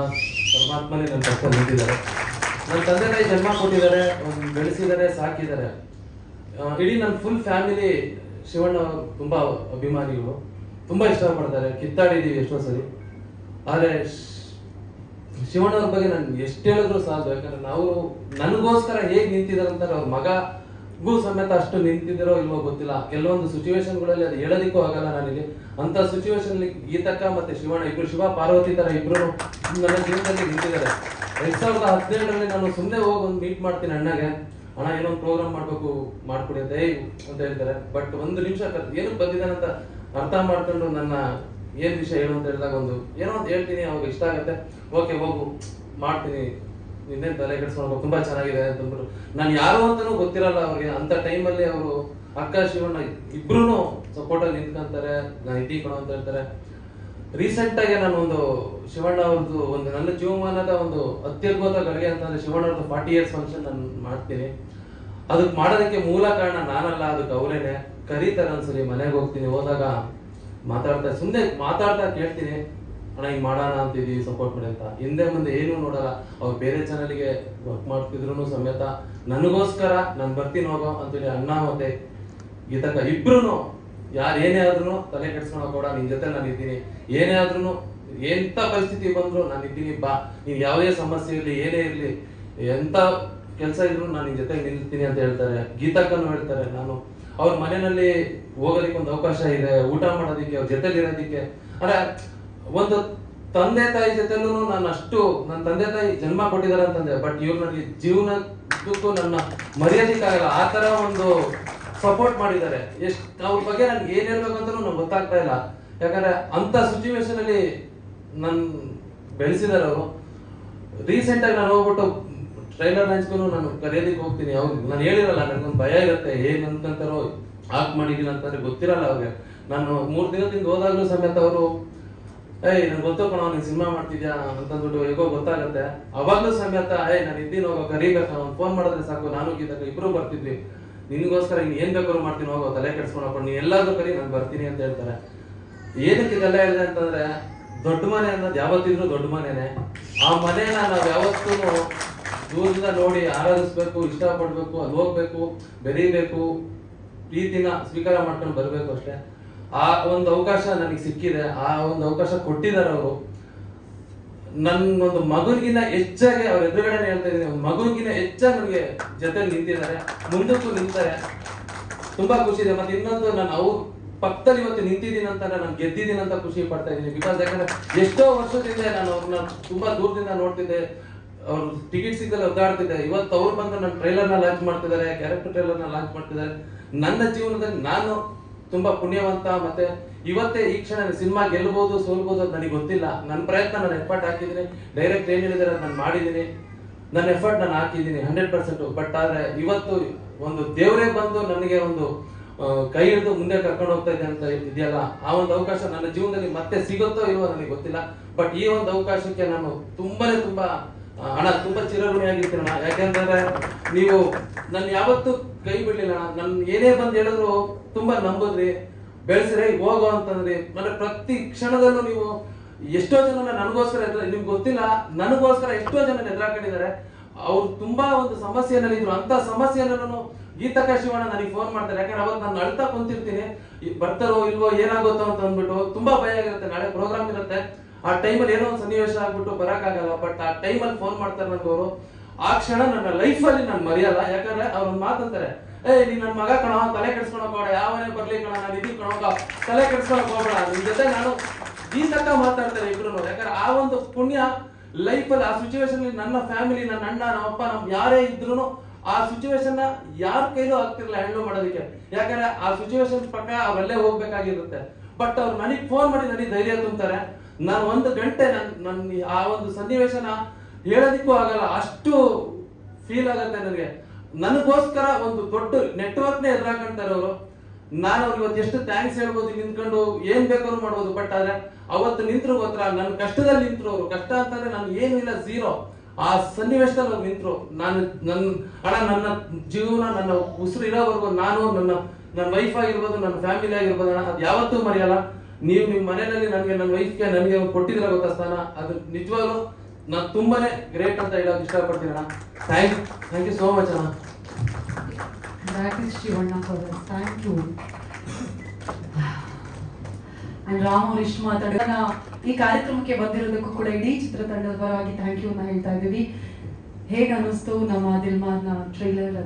ಪರಮಾತ್ಮನೇ ನನ್ನ ಪಕ್ಕದಲ್ಲಿ ನಿಂತಿದ್ದಾರೆ. ನನ್ನ ತಂದೆ ತಾಯಿ ಜನ್ಮ ಕೊಟ್ಟಿದ್ದಾರೆ, ಬೆಳೆಸಿದ್ದಾರೆ, ಸಾಕಿದ್ದಾರೆ. ಇಡೀ ನನ್ನ ಫುಲ್ ಫ್ಯಾಮಿಲಿ ಶಿವಣ್ಣ ತುಂಬ ಅಭಿಮಾನಿಗಳು, ತುಂಬ ಇಷ್ಟಪಡ್ತಾರೆ. ಕಿತ್ತಾಡಿದ್ದೀವಿ ಎಷ್ಟೋ ಸರಿ. ಆದರೆ ಶಿವಣ್ಣವ್ರ ಬಗ್ಗೆ ನಾನು ಎಷ್ಟು ಹೇಳಿದ್ರು ಸಾಲದು. ಯಾಕಂದ್ರೆ ನಾವು ನನಗೋಸ್ಕರ ಹೇಗೆ ನಿಂತಿದ್ದಾರೆ ಅಂತಾರೆ, ಅವ್ರ ಮಗಗೂ ಸಮೇತ ಅಷ್ಟು ನಿಂತಿದ್ದಾರೋ ಇಲ್ವೋ ಗೊತ್ತಿಲ್ಲ. ಕೆಲವೊಂದು ಸಿಚುವೇಶನ್ಗಳಲ್ಲಿ ಅದು ಹೇಳೋದಿಕ್ಕೂ ಆಗಲ್ಲ ನನಗೆ. ಅಂಥ ಸಿಚುವೇಶನ್ ಗೀತಕ್ಕ ಮತ್ತೆ ಶಿವಣ್ಣ ಇಬ್ರು, ಶಿವ ಪಾರ್ವತಿ ಥರ ಇಬ್ರು ನನ್ನ ಜೀವನದಲ್ಲಿ ನಿಂತಿದ್ದಾರೆ. 2017ರಲ್ಲಿ ನಾನು ಸುಮ್ಮನೆ ಹೋಗಿ ಒಂದು ಮೀಟ್ ಮಾಡ್ತೀನಿ ಅಣ್ಣಗೆ, ಅಣ್ಣ ಏನೊಂದು ಪ್ರೋಗ್ರಾಮ್ ಮಾಡಬೇಕು, ಮಾಡ್ಕೊಡಿ ಅಂತ ಹೇಳ್ತಾರೆ. ಬಟ್ ಒಂದು ನಿಮಿಷ ಏನಕ್ಕೆ ಬಂದಿದ್ದಾನೆ ಅಂತ ಅರ್ಥ ಮಾಡ್ಕೊಂಡು ನನ್ನ ಏನು ವಿಷಯ ಹೇಳು ಅಂತ ಹೇಳಿದಾಗ ಏನೋ ಅಂತ ಹೇಳ್ತೀನಿ. ಅವಾಗ ಇಷ್ಟ ಆಗುತ್ತೆ, ಓಕೆ ಹೋಗು ಮಾಡ್ತೀನಿ, ನಿನ್ನೇನು ತಲೆ ಕೆಡಿಸ್ಕೊಂಡು ತುಂಬ ಚೆನ್ನಾಗಿದೆ ಅಂತಂದ್ಬಿಟ್ಟು. ನಾನು ಯಾರು ಅಂತಲೂ ಗೊತ್ತಿರಲ್ಲ ಅವ್ರಿಗೆ. ಅಂಥ ಟೈಮಲ್ಲಿ ಅವರು ಅಕ್ಕ ಶಿವಣ್ಣ ಇಬ್ರು ಸಪೋರ್ಟಾಗಿ ನಿಂತ್ಕೊಂತಾರೆ. ನಾನು ಇದ್ದೀ ಕೊಡೋ ಅಂತ ಹೇಳ್ತಾರೆ. ರೀಸೆಂಟಾಗಿ ನಾನು ಒಂದು ಶಿವಣ್ಣ ಅವ್ರದ್ದು ಒಂದು ನನ್ನ ಜೀವಮಾನದ ಒಂದು ಅತ್ಯದ್ಭುತ ಗಳಿಗೆ ಅಂತಂದ್ರೆ ಶಿವಣ್ಣ ಅವ್ರದ್ದು 40 years ಫಂಕ್ಷನ್ ನಾನು ಮಾಡ್ತೀನಿ. ಅದಕ್ಕೆ ಮಾಡೋದಕ್ಕೆ ಮೂಲ ಕಾರಣ ನಾನಲ್ಲ, ಅದಕ್ಕೆ ಅವರೇನೆ ಕರೀತಾರೆ. ಒಂದ್ಸಲಿ ಮನೆಗೆ ಹೋಗ್ತೀನಿ, ಹೋದಾಗ ಸುಮ್ಮನೆ ಮಾತಾಡ್ತಾ ಕೇಳ್ತೀನಿ, ಅಣ್ಣ ಹಿಂಗೆ ಮಾಡೋಣ ಅಂತಿದ್ದೀವಿ, ಸಪೋರ್ಟ್ ಮಾಡಿ ಅಂತ. ಹಿಂದೆ ಮುಂದೆ ಏನೂ ನೋಡಲ್ಲ. ಅವ್ರು ಬೇರೆ ಚಾನಲ್ಗೆ ವರ್ಕ್ ಮಾಡ್ತಿದ್ರು ಸಮೇತ ನನಗೋಸ್ಕರ ನಾನು ಬರ್ತೀನಿ ಹೋಗೋ ಅಂತೇಳಿ ಅಣ್ಣ ಮತ್ತೆ ಗೀತಕ್ಕ ಇಬ್ರು ಯಾರು ಏನೇ ಆದ್ರೂ ತಲೆ ಕೆಡ್ಸ್ಕೊಳೋ ಕೂಡ ನಿನ್ ಜೊತೆ ನಾನು ಇದ್ದೀನಿ. ಏನೇ ಆದ್ರೂ ಎಂತ ಪರಿಸ್ಥಿತಿ ಬಂದ್ರು ನಾನು ಇದ್ದೀನಿ, ಬಾ, ನೀನ್ ಯಾವುದೇ ಸಮಸ್ಯೆ ಇರಲಿ, ಏನೇ ಇರಲಿ, ಎಂತ ಕೆಲಸ ಇದ್ರು ನಾನು ನಿನ್ ಜೊತೆ ನಿಲ್ತೀನಿ ಅಂತ ಹೇಳ್ತಾರೆ. ಗೀತಕ್ಕನ್ನು ಹೇಳ್ತಾರೆ. ನಾನು ಅವ್ರ ಮನೆಯಲ್ಲಿ ಹೋಗೋದಕ್ಕೆ ಒಂದು ಅವಕಾಶ ಇದೆ, ಊಟ ಮಾಡೋದಿಕ್ಕೆ, ಅವ್ರ ಜೊತೆಲಿ ಇರೋದಿಕ್ಕೆ. ಅಂದ್ರೆ ಒಂದು ತಂದೆ ತಾಯಿ ಜೊತೆಲೂ ನಾನು ಅಷ್ಟು, ನನ್ನ ತಂದೆ ತಾಯಿ ಜನ್ಮ ಕೊಟ್ಟಿದ್ದಾರೆ ಅಂತಂದೆ, ಬಟ್ ಇವ್ರು ನನಗೆ ಜೀವನಕ್ಕೂ ನನ್ನ ಮರ್ಯಾದಕ್ಕಾಗಲ್ಲ ಆ ತರ ಒಂದು ಸಪೋರ್ಟ್ ಮಾಡಿದ್ದಾರೆ. ಅವ್ರ ಬಗ್ಗೆ ನನ್ಗೆ ಏನ್ ಹೇಳ್ಬೇಕಂತಲೂ ನಂಗೆ ಗೊತ್ತಾಗ್ತಾ ಇಲ್ಲ. ಯಾಕಂದ್ರೆ ಅಂತ ಸಿಚುವೇಶನ್ ಅಲ್ಲಿ ನನ್ ಬೆಳೆಸಿದಾರೆ ಅವರು. ರೀಸೆಂಟ್ ಆಗಿ ನಾನು ಹೋಗ್ಬಿಟ್ಟು ಟ್ರೈಲರ್ ಲಾಂಚ್ಗೂ ನಾನು ಕರೆಯೋದಕ್ಕೆ ಹೋಗ್ತೀನಿ. ನಾನು ಹೇಳಿರಲ್ಲ, ನನ್ಗೊಂದು ಭಯ ಇರುತ್ತೆ, ಏನ್ ಅನ್ಕೊಂತಾರೋ ಆಕ್ಟ್ ಮಾಡಿದೀನಿ ಅಂತಂದ್ರೆ ಗೊತ್ತಿರಲ್ಲ ಅವ್ರಿಗೆ. ನಾನು 3 ದಿನದಿಂದ ಹೋದಾಗ್ಲೂ ಸಮೇತ ಅವರು ನನ್ಗೆ ಗೊತ್ತೋಕೋಣ ನೀನ್ ಸಿನಿಮಾ ಮಾಡ್ತಿದ್ಯಾ ಅಂತಂದ್ಬಿಟ್ಟು ಹೇಗೋ ಗೊತ್ತಾಗತ್ತೆ. ಅವಾಗ್ಲೂ ಸಮೇತ ನಾನು ಇದ್ದೀನಿ ಹೋಗೋ, ಕರಿಬೇಕು, ಅವ್ನು ಫೋನ್ ಮಾಡಿದ್ರೆ ಸಾಕು, ನಾನು ಗೀತಕ್ಕ ಇಬ್ರು ಬರ್ತಿದ್ವಿ, ನಿನ್ಗೋಸ್ಕರ ಇನ್ ಏನ್ ಬೇಕಾದ್ರು ಮಾಡ್ತೀನಿ, ಹೋಗೋ, ತಲೆ ಕೆಡ್ಸ್ಕೊಂಡಪ್ಪ, ನೀನ್ ಎಲ್ಲಾದ್ರೂ ಕರಿ, ನಾನು ಬರ್ತೀನಿ ಅಂತ ಹೇಳ್ತಾರೆ. ಏನಕ್ಕೆ ಇದೆಲ್ಲ ಹೇಳಿದೆ ಅಂತಂದ್ರೆ, ದೊಡ್ಡ ಮನೆ ಅನ್ನೋದು ಯಾವತ್ತಿದ್ರು ದೊಡ್ಡ ಮನೆನೆ. ಆ ಮನೇನ ನಾವ್ ಯಾವತ್ತೂ ದೂರದಿಂದ ನೋಡಿ ಆರಾಧಿಸ್ಬೇಕು, ಇಷ್ಟಪಡ್ಬೇಕು, ಅಲ್ಲಿ ಹೋಗ್ಬೇಕು, ಬೆರೀಬೇಕು, ಪ್ರೀತಿನ ಸ್ವೀಕಾರ ಮಾಡ್ಕೊಂಡು ಬರ್ಬೇಕು ಅಷ್ಟೇ. ಆ ಒಂದು ಅವಕಾಶ ನನಗೆ ಸಿಕ್ಕಿದೆ, ಆ ಒಂದು ಅವಕಾಶ ಕೊಟ್ಟಿದ್ದಾರೆ ಅವರು. ನನ್ನೊಂದು ಮಗುನಿಗಿನ್ನ ಹೆಚ್ಚಾಗಿ ಅವ್ರ ಎದುರುಗಡೆ ಹೇಳ್ತಾ ಇದ್ದೀನಿ, ಒಂದು ಮಗುನಿಗಿನ್ನ ಹೆಚ್ಚಾಗಿ ನನಗೆ ಜೊತೆ ನಿಂತಿದ್ದಾರೆ, ಮುಂದಕ್ಕೂ ನಿಂತಾರೆ. ತುಂಬಾ ಖುಷಿ ಇದೆ. ಮತ್ತೆ ಇನ್ನೊಂದು, ನಾನು ಅವ್ರ ಪಕ್ಕದಲ್ಲಿ ಇವತ್ತು ನಿಂತಿದ್ದೀನಿ ಅಂತ, ನಾನು ಗೆದ್ದಿದ್ದೀನಿ ಅಂತ ಖುಷಿ ಪಡ್ತಾ ಇದ್ದೀನಿ. ಬಿಕಾಸ್ ಯಾಕಂದ್ರೆ ಎಷ್ಟೋ ವರ್ಷದಿಂದ ನಾನು ಅವ್ರನ್ನ ತುಂಬಾ ದೂರದಿಂದ ನೋಡ್ತಿದ್ದೆ, ಅವ್ರು ಟಿಕೆಟ್ ಸಿಗಲ್ಲ ಒದ್ದಾಡ್ತಿದ್ದೆ. ಇವತ್ತು ಅವ್ರು ಬಂದು ನನ್ನ ಟ್ರೈಲರ್ನ ಲಾಂಚ್ ಮಾಡ್ತಿದ್ದಾರೆ, ಕ್ಯಾರೆಕ್ಟರ್ ಟ್ರೈಲರ್ನ ಲಾಂಚ್ ಮಾಡ್ತಿದ್ದಾರೆ. ನನ್ನ ಜೀವನದಲ್ಲಿ ನಾನು ತುಂಬಾ ಪುಣ್ಯವಂತ. ಮತ್ತೆ ಇವತ್ತೇ ಈ ಕ್ಷಣ ಸಿನಿಮಾ ಗೆಲ್ಬಹುದು ಸೋಲ್ಬಹುದು ಅದು ನನಗೆ ಗೊತ್ತಿಲ್ಲ. ನನ್ನ ಪ್ರಯತ್ನ, ನಾನು ಎಫರ್ಟ್ ಹಾಕಿದ್ದೀನಿ. ಡೈರೆಕ್ಟ್ ಏನ್ ಹೇಳಿದಾರೆ ನಾನು ಮಾಡಿದ್ದೀನಿ, ನನ್ನ ಎಫರ್ಟ್ ನಾನು ಹಾಕಿದ್ದೀನಿ 100%. ಬಟ್ ಆದ್ರೆ ಇವತ್ತು ಒಂದು ದೇವರೇ ಬಂದು ನನಗೆ ಒಂದು ಕೈ ಹಿಡಿದು ಮುಂದೆ ಕರ್ಕೊಂಡು ಹೋಗ್ತಾ ಇದೆ ಅಂತ ಇದೆಯಲ್ಲ, ಆ ಒಂದು ಅವಕಾಶ ನನ್ನ ಜೀವನದಲ್ಲಿ ಮತ್ತೆ ಸಿಗುತ್ತೋ ಇಲ್ವೋ ನನಗೆ ಗೊತ್ತಿಲ್ಲ. ಬಟ್ ಈ ಒಂದು ಅವಕಾಶಕ್ಕೆ ನಾನು ತುಂಬಾ ಅಣ್ಣ ತುಂಬಾ ಚಿರಋಣಿಯಾಗಿರ್ತೀನಿ ಅಣ್ಣ. ಯಾಕೆಂತಂದ್ರೆ ನೀವು ನನ್ನ ಯಾವತ್ತೂ ಕೈ ಬಿಡ್ಲಿಲ್ಲ ಅಣ್ಣ. ನನ್ ಏನೇ ಬಂದು ಹೇಳಿದ್ರು ತುಂಬಾ ನಂಬುದ್ರಿ, ಬೆಳೆಸ್ರಿ, ಹೋಗೋ ಅಂತಂದ್ರಿ. ಅಂದ್ರೆ ಪ್ರತಿ ಕ್ಷಣದಲ್ಲೂ ನೀವು ಎಷ್ಟೋ ಜನ ನನಗೋಸ್ಕರ, ನಿಮ್ಗೆ ಗೊತ್ತಿಲ್ಲ, ನನಗೋಸ್ಕರ ಎಷ್ಟೋ ಜನ ಎದುರಾಕೊಂಡಿದ್ದಾರೆ. ಅವ್ರು ತುಂಬಾ ಒಂದು ಸಮಸ್ಯೆನಲ್ಲಿ ಇದ್ರು. ಅಂತ ಸಮಸ್ಯೆಯನ್ನು ಗೀತಕ್ಕ ಶಿವಣ್ಣ ನನಗೆ ಫೋನ್ ಮಾಡ್ತಾರೆ. ಯಾಕಂದ್ರೆ ಅವತ್ತು ನಾನು ಅಳ್ತಾ ಕುಂತಿರ್ತೀನಿ, ಬರ್ತಾರೋ ಇಲ್ವೋ ಏನಾಗುತ್ತೋ ಅಂತ ಅಂದ್ಬಿಟ್ಟು ತುಂಬಾ ಭಯ ಆಗಿರುತ್ತೆ. ನಾಳೆ ಪ್ರೋಗ್ರಾಮ್ ಇರುತ್ತೆ, ಆ ಟೈಮಲ್ಲಿ ಏನೋ ಒಂದು ಸನ್ನಿವೇಶ ಆಗ್ಬಿಟ್ಟು ಬರಕ್ಕಾಗಲ್ಲ. ಬಟ್ ಆ ಟೈಮಲ್ಲಿ ಫೋನ್ ಮಾಡ್ತಾರೆ ನನಗವರು. ಆ ಕ್ಷಣ ನನ್ನ ಲೈಫಲ್ಲಿ ನಾನು ಮರೆಯಲ್ಲ. ಯಾಕಂದ್ರೆ ಅವ್ರೊಂದು ಮಾತಂತಾರೆ, ನೀನ್ ನನ್ನ ಮಗ ಕಣೋ, ತಲೆ ಕೆಡ್ಸ್ಕೊಳಕ್ ಹೋಗಬೇಡ, ಯಾವನೇ ಬರ್ಲಿ ಕಣ, ನಾನು ಇದೀನಿ ಕಣೋ, ತಲೆ ಕೆಡ್ಸ್ಕೊಳಕ್ ಹೋಗಬೇಡ. ನಿಮ್ ಜೊತೆ ನಾನು ಗೀತಕ್ಕ ಮಾತಾಡ್ತಾರೆ ಇಬ್ರು. ಯಾಕಂದ್ರೆ ಆ ಒಂದು ಪುಣ್ಯ ಲೈಫಲ್ಲಿ, ಆ ಸಿಚುವೇಶನ್ ನನ್ನ ಫ್ಯಾಮಿಲಿ, ನನ್ನ ಅಣ್ಣ, ನಮ್ಮಪ್ಪ, ನಮ್ ಯಾರೇ ಇದ್ರು ಆ ಸಿಚುವೇಶನ್ ನ ಯಾರ ಕೈಲೂ ಆಗ್ತಿರ್ಲಿಲ್ಲ ಹ್ಯಾಂಡಲ್ ಮಾಡೋದಕ್ಕೆ. ಯಾಕಂದ್ರೆ ಆ ಸಿಚುವೇಶನ್ ಪ್ರಕಾರ ಅವರಲ್ಲೇ ಹೋಗ್ಬೇಕಾಗಿರುತ್ತೆ. ಬಟ್ ಅವ್ರು ನನಗೆ ಫೋನ್ ಮಾಡಿ ನನಗೆ ಧೈರ್ಯ ತುಂಬ್ತಾರೆ. ನಾನು 1 ಗಂಟೆ ನನ್ನ ಆ ಒಂದು ಸನ್ನಿವೇಶನ ಹೇಳೋದಿಕ್ಕೂ ಆಗಲ್ಲ, ಅಷ್ಟು ಫೀಲ್ ಆಗತ್ತೆ ನನಗೆ. ನನಗೋಸ್ಕರ ಒಂದು ದೊಡ್ಡ ನೆಟ್ವರ್ಕ್ನೇ ಎದುರಾಕೊಂತಾರೆ ಅವರು. ನಾನು ಅವ್ರಿಗೆ ಇವತ್ತು ಎಷ್ಟು ಥ್ಯಾಂಕ್ಸ್ ಹೇಳ್ಬೋದು, ನಿಂತ್ಕೊಂಡು ಏನ್ ಬೇಕಾದ್ರೂ ಮಾಡ್ಬೋದು. ಬಟ್ ಆದ್ರೆ ಅವತ್ತು ನಿಂತರು ಗೊತ್ತರ, ನನ್ನ ಕಷ್ಟದಲ್ಲಿ ನಿಂತರು ಅವರು. ಕಷ್ಟ ಅಂತಂದ್ರೆ ನಾನು ಏನು ಇಲ್ಲ, ಝೀರೋ. ಆ ಸನ್ನಿವೇಶದಲ್ಲಿ ಅವ್ರು ನಿಂತರು. ನನ್ನ ಜೀವನ, ನನ್ನ ಉಸಿರು ಇರೋವರೆಗೂ ನಾನು ನನ್ನ ವೈಫ್ ಆಗಿರ್ಬೋದು, ನನ್ನ ಫ್ಯಾಮಿಲಿ ಆಗಿರ್ಬೋದು ಅಣ್ಣ, ಅದು ಯಾವತ್ತೂ ಮರೆಯಲ್ಲ. ನೀವು ನಿಮ್ಮ ಮನೆಯಲ್ಲಿ ನನ್ನ ವೈಫ್ಗೆ ನನಗೆ ಕೊಟ್ಟಿದ್ರೆ ಗೊತ್ತಾ ಸ್ಥಾನ, ಅದು ನಿಜವಾಗ್ಲೂ ನಾನು ತುಂಬಾನೇ ಗ್ರೇಟ್ ಅಂತ ಹೇಳೋಕೆ ಇಷ್ಟಪಡ್ತೀನಿ ಅಣ್ಣ. ಥ್ಯಾಂಕ್ ಯು ಸೋ ಮಚ್ ಅಣ್ಣ. That is Shivana for us. Thank you. And Ramu ಇಷ್ಟು ಮಾತಾಡಿದಾಗ ಈ ಕಾರ್ಯಕ್ರಮಕ್ಕೆ ಬಂದಿರೋದಕ್ಕೂ ಕೂಡ ಇಡೀ ಚಿತ್ರತಂಡದ ಪರವಾಗಿ ಥ್ಯಾಂಕ್ ಯು ಅಂತ ಹೇಳ್ತಾ ಇದ್ದೀವಿ. ಹೇಗೆ ಅನ್ನಿಸ್ತು ನಮ್ಮ ದಿಲ್ಮಾರ್ನ ಟ್ರೈಲರ್?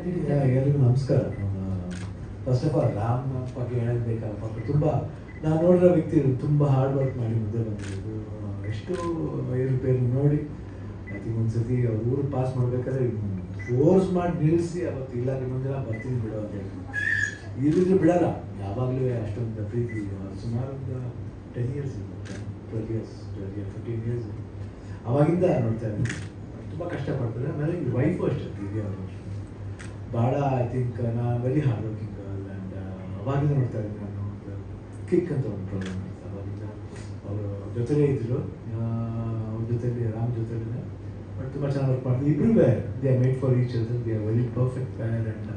ಎಲ್ಲರಿಗೂ ನಮಸ್ಕಾರ. ಫಸ್ಟ್ ಆಫ್ ಆಲ್ ರಾಮ್ ಬಗ್ಗೆ ಹೇಳಬೇಕಲ್ಲ, ಪಾಪ ತುಂಬ ನಾನು ನೋಡಿರೋ ವ್ಯಕ್ತಿ ತುಂಬ ಹಾರ್ಡ್ ವರ್ಕ್ ಮಾಡಿ ಮುಂದೆ ಬಂದಿರೋದು. ಎಷ್ಟು ಏರುಪೇರು ನೋಡಿ, ಐ ಥಿಂಕ್ ಒಂದ್ಸತಿ ಅವ್ರ ಊರು ಪಾಸ್ ಮಾಡ್ಬೇಕಾದ್ರೆ ಫೋರ್ಸ್ ಮಾಡಿ ನಿಲ್ಲಿಸಿ ಅವತ್ತು ಇಲ್ಲ ಇನ್ನೊಂದು ದಿನ ಬರ್ತೀನಿ ಬಿಡೋ ಅಂತ ಹೇಳಿ, ಇಲ್ಲಿದ್ರೆ ಬಿಡಲ್ಲ. ಯಾವಾಗಲೂ ಅಷ್ಟೊಂದು ಪ್ರೀತಿ. ಸುಮಾರು ಒಂದು 10 years 12 years 15 years ಅವಾಗಿಂದ ನೋಡ್ತಾ ಇದ್ದೀನಿ. ತುಂಬ ಕಷ್ಟಪಡ್ತಾರೆ. ಆಮೇಲೆ ಈ ವೈಫು ಅಷ್ಟೇ, ದಿವ್ಯ ಅವರು ಭಾಳ I think very hard working girl. And ಅವಾಗಿಂದ ನೋಡ್ತಾ ಇದ್ದೀನಿ ನಾನು. ಕಿಕ್ ಅಂತ ಒಂದು ಪ್ರೋಗ್ರಾಮ್ ಇತ್ತು, ಅವಾಗಿಂದ ಅವರು ಜೊತೆಲೇ ಇದ್ದರು. ಅವ್ರ ಜೊತೆಲಿ ರಾಮ್ ಜೊತೆಲೇ ಬಟ್ ತುಂಬ ಚೆನ್ನಾಗಿ ವರ್ಕ್ ಮಾಡ್ತಾರೆ. ಇಬ್ಬರು they are made for each other. They are very perfect Pyaar and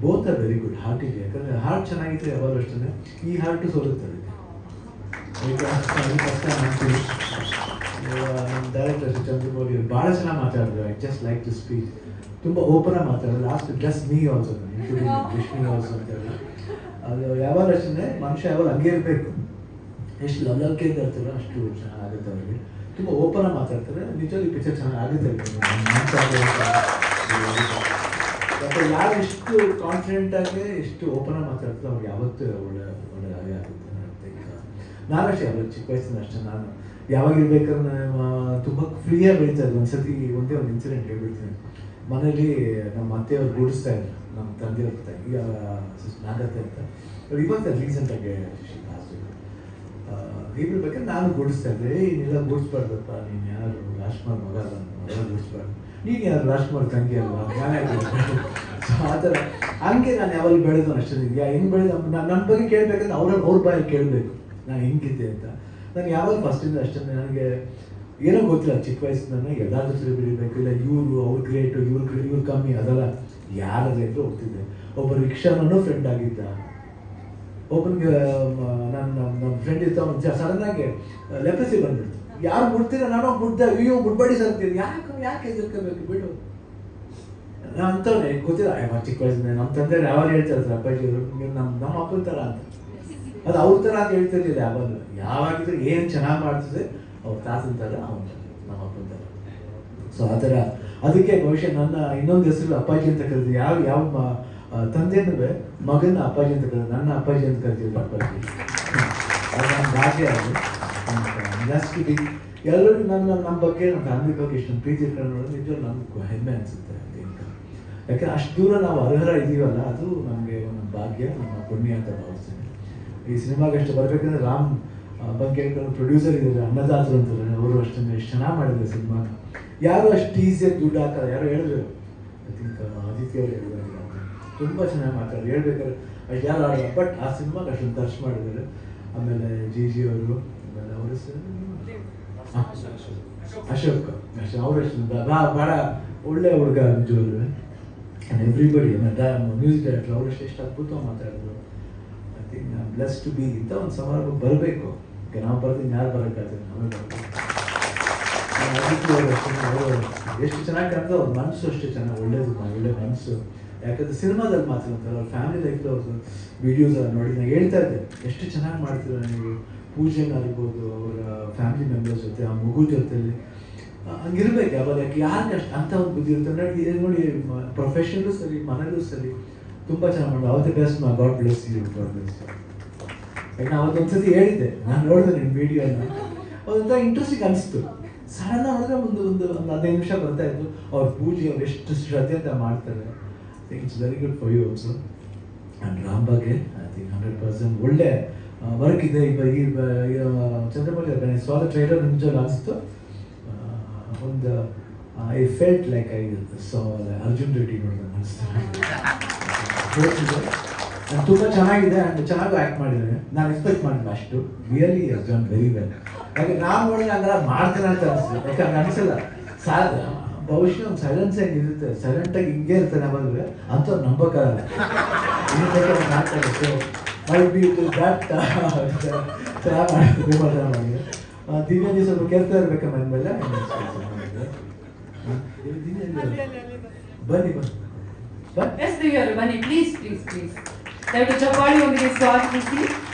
both are very good. Heart ಇದೆ, ಯಾಕಂದರೆ ಹಾರ್ಟ್ ಚೆನ್ನಾಗಿದ್ರೆ ಯಾವಾಗಲೂ ಅಷ್ಟೇ. ಈ ಹಾರ್ಟು ಸೋಲುತ್ತದೆ. ಕಷ್ಟ ಮಾಡ್ತೀವಿ. ನಮ್ಮ ಡೈರೆಕ್ಟರ್ ಚಂದ್ರಮೌಳಿ ಅವರು ಭಾಳ ಚೆನ್ನಾಗಿ ಮಾತಾಡಿದ್ರು. I just like to speech. ತುಂಬ ಓಪನ್ ಆಗಿ ಮಾತಾಡಿದ್ರು. Last dress me also, including Krishna also ಅಂತ ಹೇಳಿ. ಅದು ಯಾವಾಗ ಅಷ್ಟೇ ಮನುಷ್ಯ ಯಾವಾಗ ಹಂಗೆ ಇರಬೇಕು. ಎಷ್ಟು ಲವ್ಲವಿಕೆಯಿಂದ ಇರ್ತಾರೋ ಅಷ್ಟು ಚೆನ್ನಾಗುತ್ತೆ ಅವರಿಗೆ. ತುಂಬ ಓಪನ್ ಆಗಿ ಮಾತಾಡ್ತಾರೆ. ನಿಜವಾಗಿ ಪಿಕ್ಚರ್ ಚೆನ್ನಾಗಿ ಆಗುತ್ತೆ. ಮತ್ತು ಯಾರು ಎಷ್ಟು ಕಾನ್ಫಿಡೆಂಟ್ ಆಗಿ ಎಷ್ಟು ಓಪನ್ ಆಗಿ ಮಾತಾಡ್ತಾರೆ ಅವ್ರಿಗೆ ಯಾವತ್ತೂ ಒಳ್ಳೆ ಹಾಗೆ ಆಗುತ್ತೆ. ನಾನಷ್ಟೇ ಯಾವಾಗ ಚಿಕ್ಕ ವಯಸ್ಸಿಂದ ಅಷ್ಟೇ ನಾನು ಯಾವಾಗ ಇರ್ಬೇಕಾದ್ರೆ ತುಂಬ ಫ್ರೀಯಾಗಿ ಬೆಳೀತಾ ಇದ್ದೆ. ಒಂದೇ ಒಂದು ಇನ್ಸಿಡೆಂಟ್ ಹೇಳ್ಬಿಡ್ತೀನಿ. ಮನೇಲಿ ನಮ್ಮ ಅತ್ತೆಯವ್ರು ಗೂಡಿಸ್ತಾ ಇದ್ರು, ನಮ್ಮ ತಂದೆಯವ್ರ ತಾಯಿ, ಈಗ ನಾಗತ್ತೆ ಅಂತ. ಇವಾಗ ರೀಸೆಂಟಾಗಿ ಹೇಳ್ಬೇಕಾದ್ರೆ ನಾನು ಗೂಡಿಸ್ತಾ ಇದ್ದೆ. ನೀನೆಲ್ಲ ಗೂಡಿಸ್ಬಾರ್ದಪ್ಪ, ನೀನು ಯಾರು ರಾಜ್ಕುಮಾರ್ ಮಗ ಅಲ್ಲ, ಮಗ ಗೂಡಿಸ್ಬಾರ್ದು, ನೀನು ಯಾರು ರಾಜ್ಕುಮಾರ್ ತಂಗಿ ಅಲ್ವಾ, ನಾನೇ ಸೊ ಆ ಥರ ಹಂಗೆ ನಾನು ಯಾವಾಗ ಬೆಳೆದು ಅಷ್ಟೇ. ಹೆಂಗೆ ಬೆಳೆದು ನನ್ನ ಬಗ್ಗೆ ಕೇಳಬೇಕಂದ್ರೆ ಅವ್ರ ಬಾಯಲ್ಲಿ ಕೇಳಬೇಕು ನಾನು ಹೆಂಗಿದ್ದೆ ಅಂತ. ನಾನು ಯಾವಾಗ ಫಸ್ಟಿಂದ ಅಷ್ಟೇ ನನಗೆ ಏನೋ ಗೊತ್ತಿಲ್ಲ. ಚಿಕ್ಕ ವಯಸ್ಸಿನ ಎಲ್ಲರ ಜೊತೆ ಬೆಳಿಬೇಕು, ಇಲ್ಲ ಇವರು ಅವ್ರು ಗ್ರೇಟು ಇವ್ರು ಕಮ್ಮಿ, ಅದೆಲ್ಲ ಯಾರಾದ್ರೆ ಇದ್ರು ಹೋಗ್ತಿದ್ದೆ. ಒಬ್ಬ ರಿಕ್ಷಾನೂ ಫ್ರೆಂಡ್ ಆಗಿದ್ದ. ಒಬ್ಬನಿಗೆ ನಮ್ಮ ಫ್ರೆಂಡ್ ಇರ್ತಾ ಸಡನ್ನಾಗಿ ಲೆಪ್ರಸಿ ಬಂದ್ಬಿಡ್ತು. ಯಾರು ಮುಡ್ತೀರ, ನಾನು ಮುಡ್ದೆ, ಅಯ್ಯೋ ಮುಡ್ಬೇಡಿ ಸರ್ ಅಂತೀನಿ. ಯಾಕೆ ಎದುರ್ಕೋಬೇಕು ಬಿಡು. ನಾನು ಅಂಥವ್ರೆ ಗೊತ್ತಿಲ್ಲ. ಚಿಕ್ಕ ವಯಸ್ಸಿನ ನಮ್ಮ ತಂದೆ ಯಾವಾಗ ಹೇಳ್ತಾರೆ ಅಪ್ಪಾಜಿ ಅವರು, ನಮ್ಮ ಅಪ್ಪನ ಥರ ಅಂತ. ಅದು ಅವ್ರ ಥರ ಅಂತ ಹೇಳ್ತಿರ್ಲಿಲ್ಲ ಯಾವಾಗಲೂ. ಯಾವಾಗಿದ್ರೆ ಏನು ಚೆನ್ನಾಗಿ ಮಾಡ್ತಿದೆ ಅವ್ರ ತಾತನ ಥರ, ಅವನ ನಮ್ಮ ಅಪ್ಪನ ಥರ. ಸೊ ಆ ಥರ ಅದಕ್ಕೆ ಬಹುಶಃ ನನ್ನ ಇನ್ನೊಂದು ಹೆಸರು ಅಪ್ಪಾಜಿ ಅಂತ ಕರೆದು ಯಾವ ತಂದೆನೂ ಮಗನ ಅಪ್ಪಾಜಿ ಅಂತ ಕರೀತಾರೆ, ನನ್ನ ಅಪ್ಪಾಜಿ ಅಂತ ಕರಿತಿದ್ರು ಅಪ್ಪಾಜಿ. ಅದು ನನ್ನ ಭಾಗ್ಯ ಅದು. ಜಾಸ್ತಿ ಎಲ್ಲರೂ ನಮ್ಮ ಬಗ್ಗೆ ನಮ್ಮ ಫ್ಯಾಮಿಲಿ ಬಗ್ಗೆ ಇಷ್ಟೊಂದು ಪ್ರೀತಿ ಇಟ್ಕೊಂಡು ನೋಡೋದು ನಿಜವಾಗ್ಲೂ ನಮ್ಗೆ ಹೆಮ್ಮೆ ಅನಿಸುತ್ತೆ. ಯಾಕಂದ್ರೆ ಅಷ್ಟು ದೂರ ನಾವು ಅರ್ಹರ ಇದೀವಲ್ಲ, ಅದು ನಮಗೆ ಒಂದು ಭಾಗ್ಯ, ನಮ್ಮ ಪುಣ್ಯ ಅಂತ ಭಾವಿಸ್ತೀನಿ. ಈ ಸಿನಿಮಾಗೆ ಅಷ್ಟು ಬರಬೇಕಂದ್ರೆ ರಾಮ್ ಬಗ್ಗೆ ಹೇಳ್ಕೊಂಡು ಪ್ರೊಡ್ಯೂಸರ್ ಇದ್ದಾರೆ, ಅನ್ನದಾತರು ಅಂತಾರೆ, ಅವರು ಅಷ್ಟೊಂದು ಎಷ್ಟು ಚೆನ್ನಾಗಿ ಮಾಡಿದ್ದಾರೆ ಸಿನಿಮಾನ. ಯಾರು ಅಷ್ಟು ಈಸಿಯಾಗಿ ದುಡ್ಡು ಹಾಕಲ್ಲ. ಯಾರೋ ಹೇಳಿದ್ರು, ಐ ಥಿಂಕ್ ಆದಿತ್ಯ ಅವರು ಹೇಳಿದ್ದಾರೆ, ತುಂಬ ಚೆನ್ನಾಗಿ ಮಾತಾಡೋದು ಹೇಳ್ಬೇಕಾದ್ರೆ ಅಷ್ಟು ಯಾರು ಆಡಲ್ಲ. ಬಟ್ ಆ ಸಿನಿಮಾಗೆ ಅಷ್ಟೊಂದು ಖರ್ಚು ಮಾಡಿದ್ದಾರೆ. ಆಮೇಲೆ ಜಿ ಅವರು, ಆಮೇಲೆ ಅವ್ರ ಅಶೋಕ್ ಅವರು ಅಷ್ಟು ಭಾಳ ಒಳ್ಳೆ ಹುಡುಗ ನಿಜವಾಗ್ಲೂ. ಆ್ಯಂಡ್ ಎವ್ರಿಬಡಿ ಮ್ಯೂಸಿಕ್ ಡೈರೆಕ್ಟರ್ ಅವರು ಎಷ್ಟು ಅದ್ಭುತವಾಗಿ ಮಾತಾಡಿದ್ರು. I think bless to be ಇಂಥ ಒಂದು ಸಮಾರಂಭ ಬರಬೇಕು. ನಾವು ಬರ್ತೀನಿ, ಯಾರು ಬರೋಕ್ಕಾಗ್ತದೆ, ನಾವೇ ಬರಬೇಕು. ಅವರು ಎಷ್ಟು ಚೆನ್ನಾಗಿ ಕಾಣ್ತದೆ, ಅವ್ರ ಮನಸ್ಸು ಅಷ್ಟೇ ಚೆನ್ನಾಗಿ ಒಳ್ಳೇದು, ಒಳ್ಳೆ ಮನಸ್ಸು. ಯಾಕಂದರೆ ಸಿನಿಮಾದಲ್ಲಿ ಮಾತ್ರ ಅಂತಾರೆ, ಅವ್ರ ಫ್ಯಾಮಿಲಿ ಲೈಫ್ ಅವ್ರದ್ದು ವೀಡಿಯೋಸ್ ನೋಡಿ ನಾನು ಹೇಳ್ತಾ ಇದ್ದೆ, ಎಷ್ಟು ಚೆನ್ನಾಗಿ ಮಾಡ್ತೀರ ನೀವು ಪೂಜೆನಾಗಿರ್ಬೋದು, ಅವರ ಫ್ಯಾಮಿಲಿ ಮೆಂಬರ್ಸ್ ಜೊತೆ, ಆ ಮಗು ಜೊತೆಲಿ ಹಂಗಿರ್ಬೇಕು. ಯಾವಾಗ ಯಾರಿಗೆ ಅಷ್ಟು ಅಂಥ ಒಂದು ಬುದ್ಧಿ ಇರುತ್ತೆ ನೋಡಿ. ಪ್ರೊಫೆಷನಲ್ಲೂ ಸರಿ, ಮನೇಲೂ ಸರಿ ತುಂಬ ಚೆನ್ನಾಗಿ ಮಾಡೋದು. ಅವತ್ತೇ best god bless you, god bless you. ಯಾಕೆ ನಾನು ಅವತ್ತೊಂದ್ಸತಿ ಹೇಳಿದ್ದೆ, ನಾನು ನೋಡಿದೆ ನಿಮ್ಮ ವಿಡಿಯೋನ, ಅದೊಂಥರ ಇಂಟ್ರೆಸ್ಟಿಂಗ್ ಅನಿಸ್ತು. ಸಡನ್ ನೋಡಿದ್ರೆ ಒಂದು 15 ನಿಮಿಷ ಬರ್ತಾ ಇತ್ತು ಅವ್ರ ಪೂಜೆ, ಅವ್ರು ಎಷ್ಟು ಶ್ರದ್ಧೆಯಿಂದ ಮಾಡ್ತಾರೆ. I think it's very good for you also. And Ram ಬಗ್ಗೆ ಐ ಥಿಂಕ್ 100% ಒಳ್ಳೆ ವರ್ಕ್ ಇದೆ. ಈ ಚಂದ್ರಮೌಳಿ ಸ್ವಾದ ಟ್ರೈಲರ್ ನಿಜವಾಗಿ ಅನಿಸ್ತು. ಒಂದು I felt like I saw Arjun Reddy ನೋಡಿದಾಗ ಅನಿಸ್ತು. ತುಂಬ ಚೆನ್ನಾಗಿದೆ ಆ್ಯಂಡ್ ಚೆನ್ನಾಗೂ ಆ್ಯಕ್ಟ್ ಮಾಡಿದ್ದಾರೆ. ನಾನು ಎಕ್ಸ್ಪೆಕ್ಟ್ ಮಾಡಿಲ್ಲ ಅಷ್ಟು. Really has done very well. ಯಾಕೆ ನಾವು ನೋಡಿ ಹಂಗೆಲ್ಲ ಮಾಡ್ತೇನೆ ಅಂತ ಅನಿಸ್ತು. ಯಾಕೆ ಹಂಗೆ ಅನಿಸಲ್ಲ. ಬಹುಶಃ ಒಂದು ಸೈಲೆನ್ಸ್ ಆಗಿ ಇರುತ್ತೆ, ಸೈಲೆಂಟಾಗಿ ಹಿಂಗೆ ಇರ್ತಾನೆ ಬಂದರೆ ಅಂಥವ್ರು ನಂಬೋಕ್ಕಾಗಲ್ಲ. ಇನ್ನು ಬೇಕಾದ್ರೆ ಮಾಡ್ತಾರೆ. So might be to that ಚೆನ್ನಾಗಿ ಮಾಡಿದೆ. ದಿವ್ಯಾಂಜಿ ಸ್ವಲ್ಪ ಕೇಳ್ತಾ ಇರ್ಬೇಕು ಮನೆ ಮೇಲೆ. ಬನ್ನಿ ಬನ್ನಿ ಪ್ಲೀಸ್ ಪ್ಲೀಸ್ ಪ್ಲೀಸ್. ದಯವಿಟ್ಟು ಚಪ್ಪಾಳಿಯೊಂದಿಗೆ ಸ್ವಾಗತಿಸಿ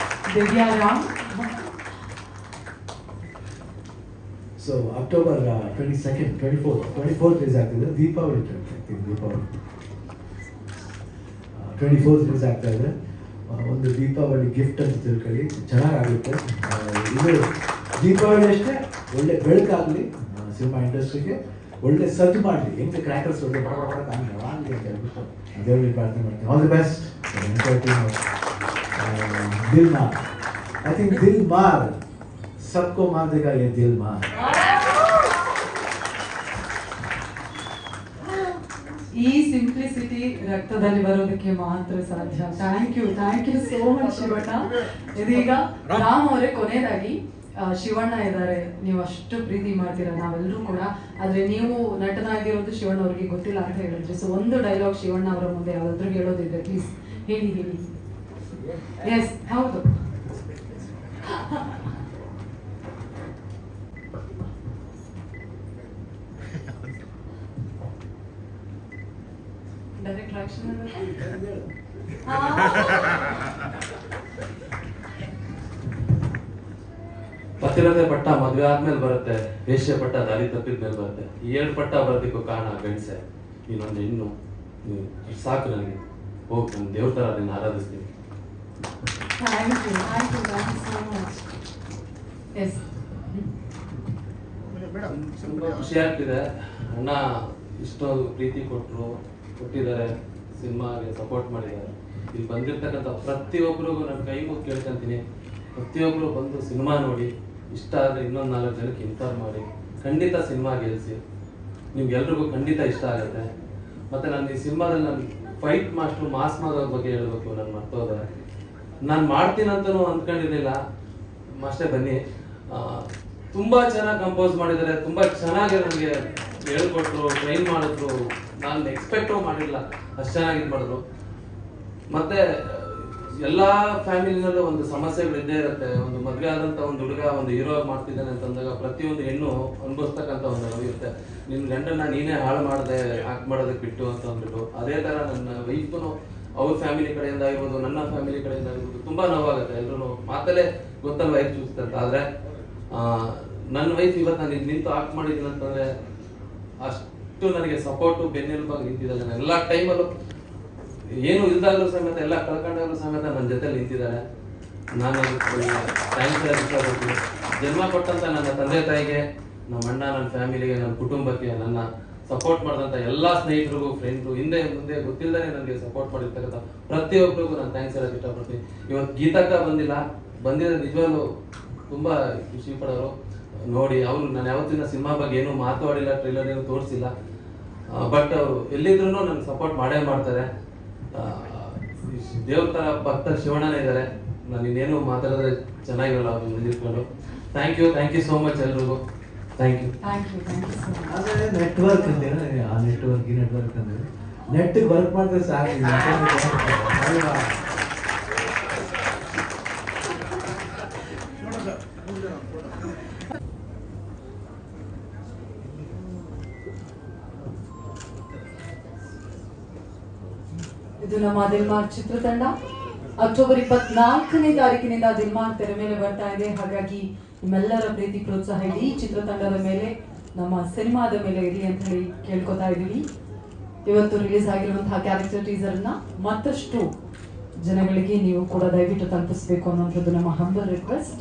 Divya Ram. So October 22nd 24th release ಆಗ್ತಿದೆ. ದೀಪಾವಳಿ 24th ರಿಲೀಸ್ ಆಗ್ತಾ ಇದೆ. ಒಂದು ದೀಪಾವಳಿ ಗಿಫ್ಟ್ ಅಂತ ತಿಳ್ಕೊಳ್ಳಿ, ಚೆನ್ನಾಗಾಗುತ್ತೆ. ಇದು ದೀಪಾವಳಿ ಅಷ್ಟೇ ಒಳ್ಳೆ ಬೆಳಕಾಗಲಿ ಸಿನಿಮಾ ಇಂಡಸ್ಟ್ರಿಗೆ, ಒಳ್ಳೆ ಸರ್ಚ್ ಮಾಡಲಿ, ಹೆಂಗೆ ಕ್ರ್ಯಾಕರ್ಸ್ ಒಳ್ಳೆ ಆಗಲಿ ಅಂತ ಹೇಳ್ಬಿಟ್ಟು ದೇವರಿಗೆ ಪ್ರಾರ್ಥನೆ ಮಾಡ್ತೀನಿ. All the best. Dil Mar, I think ದಿಲ್ ಮಾರ್ सबको मार देगा ये दिल मार. ಈ ಸಿಂಪ್ಲಿಸಿಟಿ ರಕ್ತದಲ್ಲಿ ಬರೋದಕ್ಕೆ ಮಾತ್ರ ಸಾಧ್ಯ. Thank you so much Shivanna. ಇದೀಗ ರಾಮ್ ಅವರೇ ಕೊನೆಯದಾಗಿ ಶಿವಣ್ಣ ಇದ್ದಾರೆ, ನೀವು ಅಷ್ಟು ಪ್ರೀತಿ ಮಾಡ್ತೀರಾ ನಾವೆಲ್ಲರೂ ಕೂಡ, ಆದ್ರೆ ನೀವು ನಟನಾಗಿರೋದು ಶಿವಣ್ಣ ಅವ್ರಿಗೆ ಗೊತ್ತಿಲ್ಲ ಅಂತ ಹೇಳಿದ್ರಿ. ಸೊ ಒಂದು ಡೈಲಾಗ್ ಶಿವಣ್ಣ ಅವರ ಮುಂದೆ ಯಾವ್ದಾದ್ರು ಹೇಳೋದಿದ್ರೆ ಪ್ಲೀಸ್ ಹೇಳಿ. ಎಸ್ ಹೌದು. ಡೈರೆಕ್ಟ್ ಆಕ್ಷನ್ ಪತಿರತೆ ಪಟ್ಟ ಮದುವೆ ಆದ್ಮೇಲೆ ಬರುತ್ತೆ, ವೇಶ್ಯ ಪಟ್ಟ ದಾರಿ ತಪ್ಪಿದ ಮೇಲೆ ಬರುತ್ತೆ. ಈ 2 ಪಟ್ಟ ಬರೋದಕ್ಕೂ ಕಾರಣ ಗಂಡಸೆ. ಇನ್ನೊಂದು ಹೆಣ್ಣು ಸಾಕು ನನಗೆ. ಹೋಗಿ ನಾನು ದೇವ್ರ ಥರ ಅದನ್ನು ಆರಾಧಿಸ್ತೀನಿ. ತುಂಬ ಖುಷಿ ಆಗ್ತಿದೆ. ಅಣ್ಣ ಇಷ್ಟೊಂದು ಪ್ರೀತಿ ಕೊಟ್ಟಿದ್ದಾರೆ, ಸಿನಿಮಾಗೆ ಸಪೋರ್ಟ್ ಮಾಡಿದ್ದಾರೆ. ಇಲ್ಲಿ ಬಂದಿರ್ತಕ್ಕಂಥ ಪ್ರತಿಯೊಬ್ಬರಿಗೂ ನಾನು ಕೈ ಮುಗಿ ಕೇಳ್ಕೊಂತೀನಿ, ಪ್ರತಿಯೊಬ್ಬರು ಬಂದು ಸಿನಿಮಾ ನೋಡಿ ಇಷ್ಟ ಆದರೆ ಇನ್ನೊಂದು 4 ಜನಕ್ಕೆ ಇನ್ಫಾರ್ಮ್ ಮಾಡಿ, ಖಂಡಿತ ಸಿನಿಮಾ ಗೆಲ್ಲಿಸಿ. ನಿಮ್ಗೆಲ್ರಿಗೂ ಖಂಡಿತ ಇಷ್ಟ ಆಗುತ್ತೆ. ಮತ್ತು ನಾನು ಈ ಸಿನಿಮಾದಲ್ಲಿ ನಾನು ಫೈಟ್ ಮಾಸ್ಟ್ರು ಮಾಸ್ ಮಾಡೋದ್ರ ಬಗ್ಗೆ ಹೇಳಬೇಕು, ನಾನು ಮರ್ತೋದೆ. ನಾನು ಮಾಡ್ತೀನಂತನೂ ಅಂದ್ಕೊಂಡಿರಲಿಲ್ಲ. ಅಷ್ಟೇ ಬನ್ನಿ, ತುಂಬ ಚೆನ್ನಾಗಿ ಕಂಪೋಸ್ ಮಾಡಿದ್ದಾರೆ, ತುಂಬ ಚೆನ್ನಾಗಿ ನನಗೆ ಹೇಳ್ಕೊಟ್ರು, ಟ್ರೈನ್ ಮಾಡಿದ್ರು. ನಾನು ಎಕ್ಸ್ಪೆಕ್ಟೂ ಮಾಡಿಲ್ಲ ಅಷ್ಟು ಚೆನ್ನಾಗಿ ಇದು ಮಾಡಿದ್ರು. ಮತ್ತು ಎಲ್ಲ ಫ್ಯಾಮಿಲಿನಲ್ಲೂ ಒಂದು ಸಮಸ್ಯೆಗಳು ಇದ್ದೇ ಇರುತ್ತೆ. ಒಂದು ಮದುವೆ ಆದಂಥ ಒಂದು ಹುಡುಗ ಒಂದು ಹೀರೋ ಮಾಡ್ತಿದ್ದಾನೆ ಅಂತಂದಾಗ ಪ್ರತಿಯೊಂದು ಹೆಣ್ಣು ಅನುಭವಿಸ್ತಕ್ಕಂಥ ಒಂದು ನೋವು ಇರುತ್ತೆ. ನಿನ್ನ ಗಂಡನ ನೀನೇ ಹಾಳು ಮಾಡಿದೆ ಆಕ್ಟ್ ಮಾಡೋದಕ್ಕೆ ಬಿಟ್ಟು ಅಂತ ಅಂದ್ಬಿಟ್ಟು. ಅದೇ ಥರ ನನ್ನ ವೈಫ್ನು ಅವ್ರ ಫ್ಯಾಮಿಲಿ ಕಡೆಯಿಂದ ಆಗಿರ್ಬೋದು, ನನ್ನ ಫ್ಯಾಮಿಲಿ ಕಡೆಯಿಂದ ಆಗಿರ್ಬೋದು, ತುಂಬ ನೋವಾಗುತ್ತೆ. ಎಲ್ಲರೂ ಮಾತಲ್ಲೇ ಗೊತ್ತಲ್ಲ ವೈಫ್ ಚೂಸ್ತಾರೆ. ಆದರೆ ನನ್ನ ವೈಫ್ ಇವತ್ತು ನಾನು ನಿಂತು ಆಕ್ಟ್ ಮಾಡಿದ್ದೀನಿ ಅಂತಂದರೆ ಅಷ್ಟು ನನಗೆ ಸಪೋರ್ಟು ಬೆನ್ನೆಲುಬಾಗಿ ನಿಂತಿದ್ದಾಳೆ. ನಾನು ಎಲ್ಲ ಟೈಮಲ್ಲೂ ಏನು ಇಲ್ದಾಗಲೂ ಸಮೇತ ಎಲ್ಲ ಕಳ್ಕೊಂಡಾಗಲೂ ಸಮೇತ ನನ್ನ ಜೊತೆ ನಿಂತಿದ್ದಾರೆ. ನಾನು ಥ್ಯಾಂಕ್ಸ್ ಹೇಳಕ್ಕೆ ಇಷ್ಟಪಡ್ತೀನಿ. ಜನ್ಮ ಕೊಟ್ಟಂತ ನನ್ನ ತಂದೆ ತಾಯಿಗೆ, ನಮ್ಮ ಅಣ್ಣ, ನನ್ನ ಫ್ಯಾಮಿಲಿಗೆ, ನನ್ನ ಕುಟುಂಬಕ್ಕೆ, ನನ್ನ ಸಪೋರ್ಟ್ ಮಾಡಿದಂಥ ಎಲ್ಲ ಸ್ನೇಹಿತರಿಗೂ, ಫ್ರೆಂಡ್ರು, ಹಿಂದೆ ಮುಂದೆ ಗೊತ್ತಿಲ್ಲದೇ ನನಗೆ ಸಪೋರ್ಟ್ ಮಾಡಿರ್ತಕ್ಕಂಥ ಪ್ರತಿಯೊಬ್ಬರಿಗೂ ನಾನು ಥ್ಯಾಂಕ್ಸ್ ಹೇಳಕ್ಕೆ ಇಷ್ಟಪಡ್ತೀನಿ. ಇವತ್ತು ಗೀತಕ್ಕ ಬಂದಿದ್ರೆ ನಿಜವಾಗ್ಲೂ ತುಂಬ ಖುಷಿ ಪಡೋರು. ನೋಡಿ, ಅವರು ನಾನು ಯಾವತ್ತಿನ ಸಿನಿಮಾ ಬಗ್ಗೆ ಏನೂ ಮಾತಾಡಿಲ್ಲ, ಟ್ರೈಲರ್ ಏನು ತೋರಿಸಿಲ್ಲ, ಬಟ್ ಅವರು ಎಲ್ಲಿದ್ರು ನನಗೆ ಸಪೋರ್ಟ್ ಮಾಡೇ ಮಾಡ್ತಾರೆ. ದೇವ್ರ ಥರ ಭಕ್ತ ಶಿವಣ್ಣನೇ ಇದ್ದಾರೆ. ನಾನು ಇನ್ನೇನು ಮಾತಾಡಿದ್ರೆ ಚೆನ್ನಾಗಿರಲ್ಲ ಅವ್ರು ಮುಂದಿಟ್ಕೊಂಡು. ಥ್ಯಾಂಕ್ ಯು ಸೋ ಮಚ್ ಎಲ್ರಿಗೂ. Thank you. ಆಮೇಲೆ ನೆಟ್ವರ್ಕ್ ಅಂದೇನ, ಆ ನೆಟ್ವರ್ಕ್ ಈ ನೆಟ್ವರ್ಕ್ ಅಂದ್ರೆ ನೆಟ್ಟಿಗೆ ವರ್ಕ್ ಮಾಡಿದ್ರೆ ಸಾಕು. ಇದು ನಮ್ಮ ದಿಲ್ಮಾರ್ ಚಿತ್ರತಂಡ. ಅಕ್ಟೋಬರ್ 24ನೇ ತಾರೀಕಿನಿಂದ ದಿಲ್ಮಾರ್ ತೆರೆ ಮೇಲೆ ಬರ್ತಾ ಇದೆ. ಹಾಗಾಗಿ ನಿಮ್ಮೆಲ್ಲರ ಪ್ರೀತಿ ಪ್ರೋತ್ಸಾಹ ಇಡೀ ಚಿತ್ರತಂಡದ ಮೇಲೆ, ನಮ್ಮ ಸಿನಿಮಾದ ಮೇಲೆ ಇರಲಿ ಅಂತ ಹೇಳಿ ಕೇಳ್ಕೊತಾ ಇದ್ದೀವಿ. ಇವತ್ತು ರಿಲೀಸ್ ಆಗಿರುವಂತಹ ಕ್ಯಾರೆಕ್ಟರ್ ಟೀಸರ್ ನ ಮತ್ತಷ್ಟು ಜನಗಳಿಗೆ ನೀವು ಕೂಡ ದಯವಿಟ್ಟು ತಲುಪಿಸಬೇಕು ಅನ್ನೋದು ನಮ್ಮ humble request.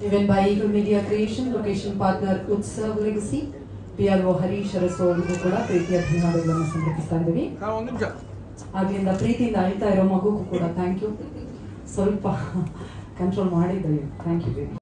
Even by Eagle Media Creation, location partner Utsav Legacy, PRO Harish Arasu ಅವರಿಗೂ ಕೂಡ ಪ್ರೀತಿಯ ಧನ್ಯವಾದಗಳನ್ನು ಸಮರ್ಪಿಸ್ತಾ ಇದ್ದೀವಿ. ಆಗ್ಲಿಂದ ಪ್ರೀತಿಯಿಂದ ಅಳ್ತಾ ಇರೋ ಮಗುಗೂ ಕೂಡ ಥ್ಯಾಂಕ್ ಯು. ಸ್ವಲ್ಪ ಕಂಟ್ರೋಲ್ ಮಾಡಿದ್ದೀವಿ. Thank you baby.